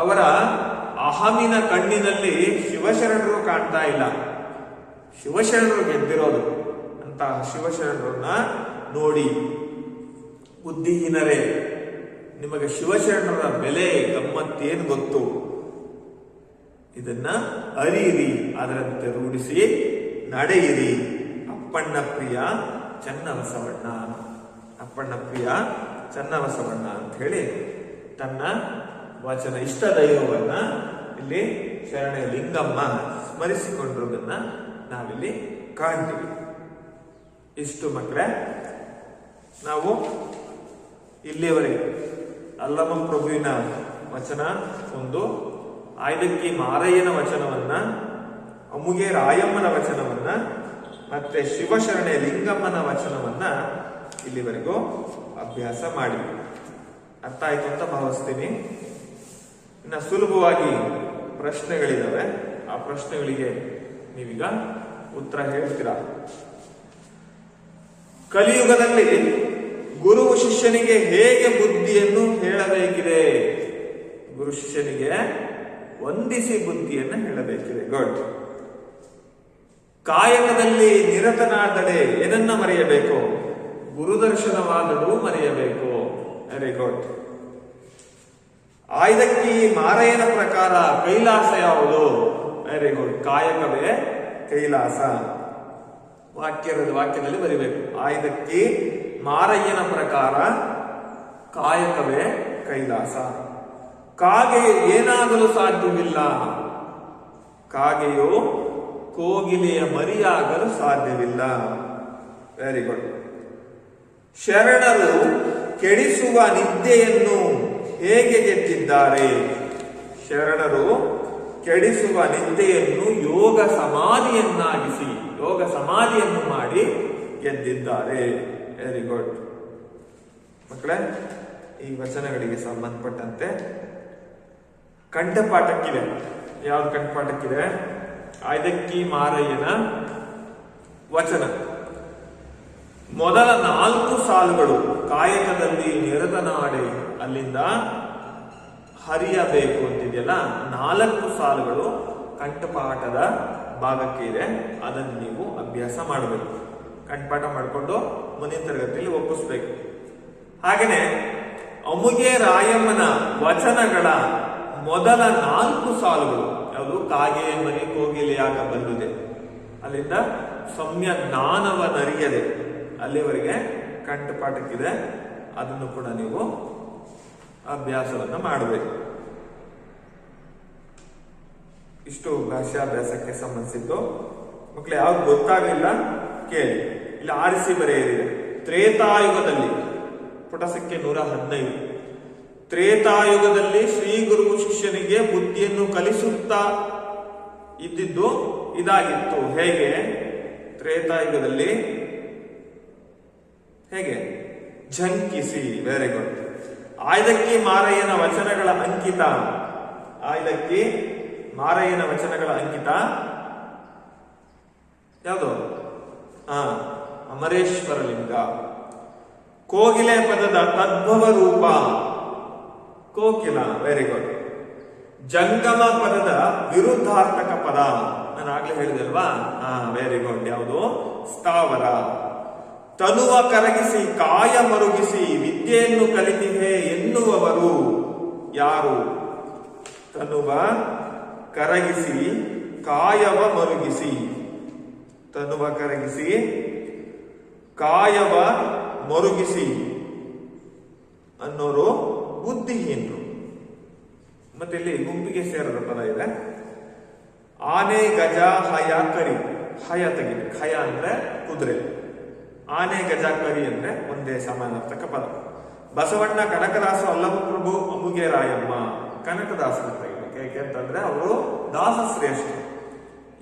ಅವರ ಅಹಮಿನ ಕಣ್ಣಿನಲ್ಲಿ ಶಿವಶರಣರು ಕಾಣ್ತಾ ಇಲ್ಲ. ಶಿವಶರಣರು ಗೆದ್ದಿರೋದು. ಅಂತಹ ಶಿವಶರಣರನ್ನ ನೋಡಿ, ಬುದ್ಧಿಹೀನರೇ, ನಿಮಗೆ ಶಿವಶರಣರ ಬೆಲೆ ಗಮ್ಮತ್ತೇನು ಗೊತ್ತು? ಇದನ್ನ ಅರಿಯಿರಿ, ಅದರಂತೆ ರೂಢಿಸಿ ನಡೆಯಿರಿ. ಅಪ್ಪಣ್ಣ ಪ್ರಿಯ ಚನ್ನಬಸವಣ್ಣ, ಅಪ್ಪಣ್ಣ ಪ್ರಿಯ ಚನ್ನಬಸವಣ್ಣ ಅಂತ ಹೇಳಿ ತನ್ನ ವಚನ, ಇಷ್ಟ ದೈವವನ್ನ ಇಲ್ಲಿ ಶರಣೆ ಲಿಂಗಮ್ಮ ಸ್ಮರಿಸಿಕೊಂಡಿರೋದನ್ನ ನಾವಿಲ್ಲಿ ಕಾಣ್ತೀವಿ. ಇಷ್ಟು ಮಕ್ಕಳೇ, ನಾವು ಇಲ್ಲಿಯವರೆಗೆ ಅಲ್ಲಮ ಪ್ರಭುವಿನ ವಚನ ಒಂದು, ಆಯ್ದಕ್ಕಿ ಮಾರಯ್ಯನ ವಚನವನ್ನ, ಅಮುಗೆ ರಾಯಮ್ಮನ ವಚನವನ್ನ, ಮತ್ತೆ ಶಿವಶರಣೆ ಲಿಂಗಮ್ಮನ ವಚನವನ್ನ ಇಲ್ಲಿವರೆಗೂ ಅಭ್ಯಾಸ ಮಾಡಿ. ಅರ್ಥ ಆಯ್ತು ಅಂತ ಭಾವಿಸ್ತೀನಿ. ಇನ್ನು ಸುಲಭವಾಗಿ ಪ್ರಶ್ನೆಗಳಿದಾವೆ, ಆ ಪ್ರಶ್ನೆಗಳಿಗೆ ನೀವೀಗ ಉತ್ತರ ಹೇಳ್ತೀರಾ. ಕಲಿಯುಗದಲ್ಲಿ ಗುರು ಶಿಷ್ಯನಿಗೆ ಹೇಗೆ ಬುದ್ಧಿಯನ್ನು ಹೇಳಬೇಕಿದೆ? ಗುರು ಶಿಷ್ಯನಿಗೆ ವಂದಿಸಿ ಬುದ್ಧಿಯನ್ನು ಹೇಳಬೇಕಿದೆ. ಗುಡ್. ಕಾಯಕದಲ್ಲಿ ನಿರತನಾದಡೆ ಏನನ್ನ ಮರೆಯಬೇಕು? ಗುರುದರ್ಶನವಾದರೂ ಮರೆಯಬೇಕು. Very good. ಆಯ್ದಕ್ಕಿ ಮಾರಯ್ಯನ ಪ್ರಕಾರ ಕೈಲಾಸ ಯಾವುದು? Very good. ಕಾಯಕವೇ ಕೈಲಾಸ. ವಾಕ್ಯದಲ್ಲಿ ಬರಿಬೇಕು. ಆಯ್ದಕ್ಕಿ ಮಾರಯ್ಯನ ಪ್ರಕಾರ ಕಾಯಕವೇ ಕೈಲಾಸ. ಕಾಗೆ ಏನಾಗಲು ಸಾಧ್ಯವಿಲ್ಲ? ಕಾಗೆಯು ಕೋಗಿಲೆಯ ಮರಿಯಾಗಲು ಸಾಧ್ಯವಿಲ್ಲ. Very good. ಶರಣರು ಕೆಡಿಸುವ ನಿದ್ದೆಯನ್ನು ಹೇಗೆ ಗೆದ್ದಿದ್ದಾರೆ? ಶರಣರು ಕೆಡಿಸುವ ನಿದ್ದೆಯನ್ನು ಯೋಗ ಸಮಾಧಿಯನ್ನು ಮಾಡಿ ಗೆದ್ದಿದ್ದಾರೆ. Very good. ಮಕ್ಕಳೇ, ಈ ವಚನಗಳಿಗೆ ಸಂಬಂಧಪಟ್ಟಂತೆ ಕಂಠಪಾಠಕ್ಕಿದೆ. ಯಾವ್ದು ಕಂಠಪಾಠಕ್ಕಿದೆ? ಆಯ್ದಕ್ಕಿ ಮಾರಯ್ಯನ ವಚನ ಮೊದಲ 4 ಸಾಲುಗಳು ಕಾಯಕದಲ್ಲಿ ನಿರತನಾಡೆ ಅಲ್ಲಿಂದ ಹರಿಯಬೇಕು ಅಂತಿದೆಯಲ್ಲ, 4 ಸಾಲುಗಳು ಕಂಠಪಾಠದ ಭಾಗಕ್ಕೆ ಇದೆ. ಅದನ್ನು ನೀವು ಅಭ್ಯಾಸ ಮಾಡಬೇಕು. ಕಂಠಪಾಠ ಮಾಡಿಕೊಂಡು ಮುಂದಿನ ತರಗತಿಯಲ್ಲಿ ಒಪ್ಪಿಸ್ಬೇಕು. ಹಾಗೇನೆ ಅಮುಗೆ ರಾಯಮ್ಮನ ವಚನಗಳ ಮೊದಲ 4 ಸಾಲುಗಳು ಯಾವುದು? ಕಾಗೆ ಮರಿ ಕೋಗಿಲೆಯಾಗ ಬಲ್ಲುದೆ, ಅಲ್ಲಿಂದ ಸೌಮ್ಯ ಜ್ಞಾನವನರಿಯದೆ ಅಲ್ಲಿವರೆಗೆ ಕಂಠಪಾಠಕ್ಕಿದೆ. ಅದನ್ನು ಕೂಡ ನೀವು ಅಭ್ಯಾಸವನ್ನ ಮಾಡಬೇಕು. ಇಷ್ಟು ಭಾಷಾಭ್ಯಾಸಕ್ಕೆ ಸಂಬಂಧಿಸಿದ್ದು. ಮಕ್ಕಳು ಯಾವ್ದು ಗೊತ್ತಾಗಲಿಲ್ಲ ಕೇಳಿ, ಇಲ್ಲಿ ಆರಿಸಿ ಬರೆಯಲಿದೆ. ತ್ರೇತಾಯುಗದಲ್ಲಿ, ಪುಟ ಸಂಖ್ಯೆ 115, ತ್ರೇತಾಯುಗದಲ್ಲಿ ಶ್ರೀ ಗುರು ಶಿಷ್ಯನಿಗೆ ಬುದ್ಧಿಯನ್ನು ಕಲಿಸುತ್ತಾ ಇದ್ದಿದ್ದು ಇದಾಗಿತ್ತು. ಹೇಗೆ? ತ್ರೇತಾಯುಗದಲ್ಲಿ ಹೇಗೆ? ಝಂಕಿಸಿ. Very good. ಆಯ್ದಕ್ಕಿ ಮಾರಯ್ಯನ ವಚನಗಳ ಅಂಕಿತ. ಆಯ್ದಕ್ಕಿ ಮಾರಯ್ಯನ ವಚನಗಳ ಅಂಕಿತ ಯಾವುದು? ಅಮರೇಶ್ವರ ಲಿಂಗ. ಕೋಗಿಲೆ ಪದದ ತದ್ಭವ ರೂಪ ಕೋಕಿಲ. Very good. ಜಂಗಮ ಪದದ ವಿರುದ್ಧಾರ್ಥಕ ಪದ ನಾನು ಆಗ್ಲೇ ಹೇಳಿದಲ್ವಾ? Very good. ಯಾವುದು? ಸ್ಥಾವರ. ತನುವ ಕರಗಿಸಿ ಕಾಯ ಮರುಗಿಸಿ ವಿದ್ಯೆಯನ್ನು ಕಲಿತಿವೆ ಎನ್ನುವವರು ಯಾರು? ತನುವ ಕರಗಿಸಿ ಕಾಯವ ಮರುಗಿಸಿ, ತನುವ ಕರಗಿಸಿ ಕಾಯವ ಮರುಗಿಸಿ ಅನ್ನೋರು ಬುದ್ಧಿಹೀನರು. ಮತ್ತೆ ಇಲ್ಲಿ ಗುಂಪಿಗೆ ಸೇರದ ಪದ ಇದೆ. ಆನೆ, ಗಜ, ಹಯ, ಕರಿ. ಹಯ ತೆಗಿಬೇಕು. ಹಯ ಅಂದ್ರೆ ಕುದುರೆ, ಆನೆ, ಗಜ, ಕರಿ ಅಂದ್ರೆ ಒಂದೇ ಸಮಾನಾರ್ಥಕ ಪದ. ಬಸವಣ್ಣ, ಕನಕದಾಸ, ಅಲ್ಲಮಪ್ರಭು, ಅಮುಗೆ ರಾಯಮ್ಮ. ಕನಕದಾಸನ ತೆಗಿಬೇಕು. ಯಾಕೆ ಅಂತಂದ್ರೆ ಅವರು ದಾಸಶ್ರೇಷ್ಠ,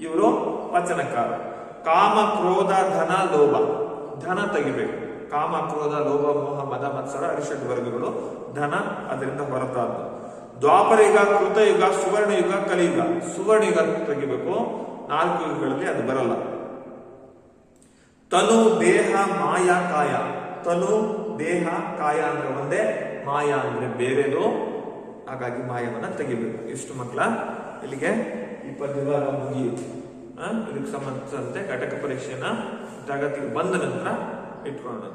ಇವರು ವಚನಕಾರ. ಕಾಮ, ಕ್ರೋಧ, ಧನ, ಲೋಭ. ಧನ ತೆಗಿಬೇಕು. ಕಾಮ, ಕ್ರೋಧ, ಲೋಭ, ಮೋಹ, ಮದ, ಮತ್ಸರ ಅರಿಷಡ್ ವರ್ಗಗಳು ಧನ, ಅದರಿಂದ ಹೊರತಾದ. ದ್ವಾಪರ ಯುಗ, ಕೃತಯುಗ, ಸುವರ್ಣ ಯುಗ, ಕಲಿಯುಗ. ಸುವರ್ಣ ಯುಗ ತೆಗಿಬೇಕು. 4 ಯುಗಗಳಲ್ಲಿ ಅದು ಬರಲ್ಲ. ತನು, ದೇಹ, ಮಾಯ, ಕಾಯ. ತನು, ದೇಹ, ಕಾಯ ಅಂದ್ರೆ ಒಂದೇ, ಮಾಯ ಅಂದ್ರೆ ಬೇರೆದು. ಹಾಗಾಗಿ ಮಾಯವನ್ನ ತೆಗಿಬೇಕು. ಇಷ್ಟು ಮಕ್ಕಳ ಇಲ್ಲಿಗೆ ಈ ಪದ್ಯಭಾಗ ಮುಗಿಯಿತು. ಇದಕ್ಕೆ ಸಂಬಂಧಿಸಿದಂತೆ ಘಟಕ ಪರೀಕ್ಷೆನ ತರಗತಿಗೆ ಬಂದ ನಂತರ ಇಟ್ಕೊಳ್ಳೋಣ.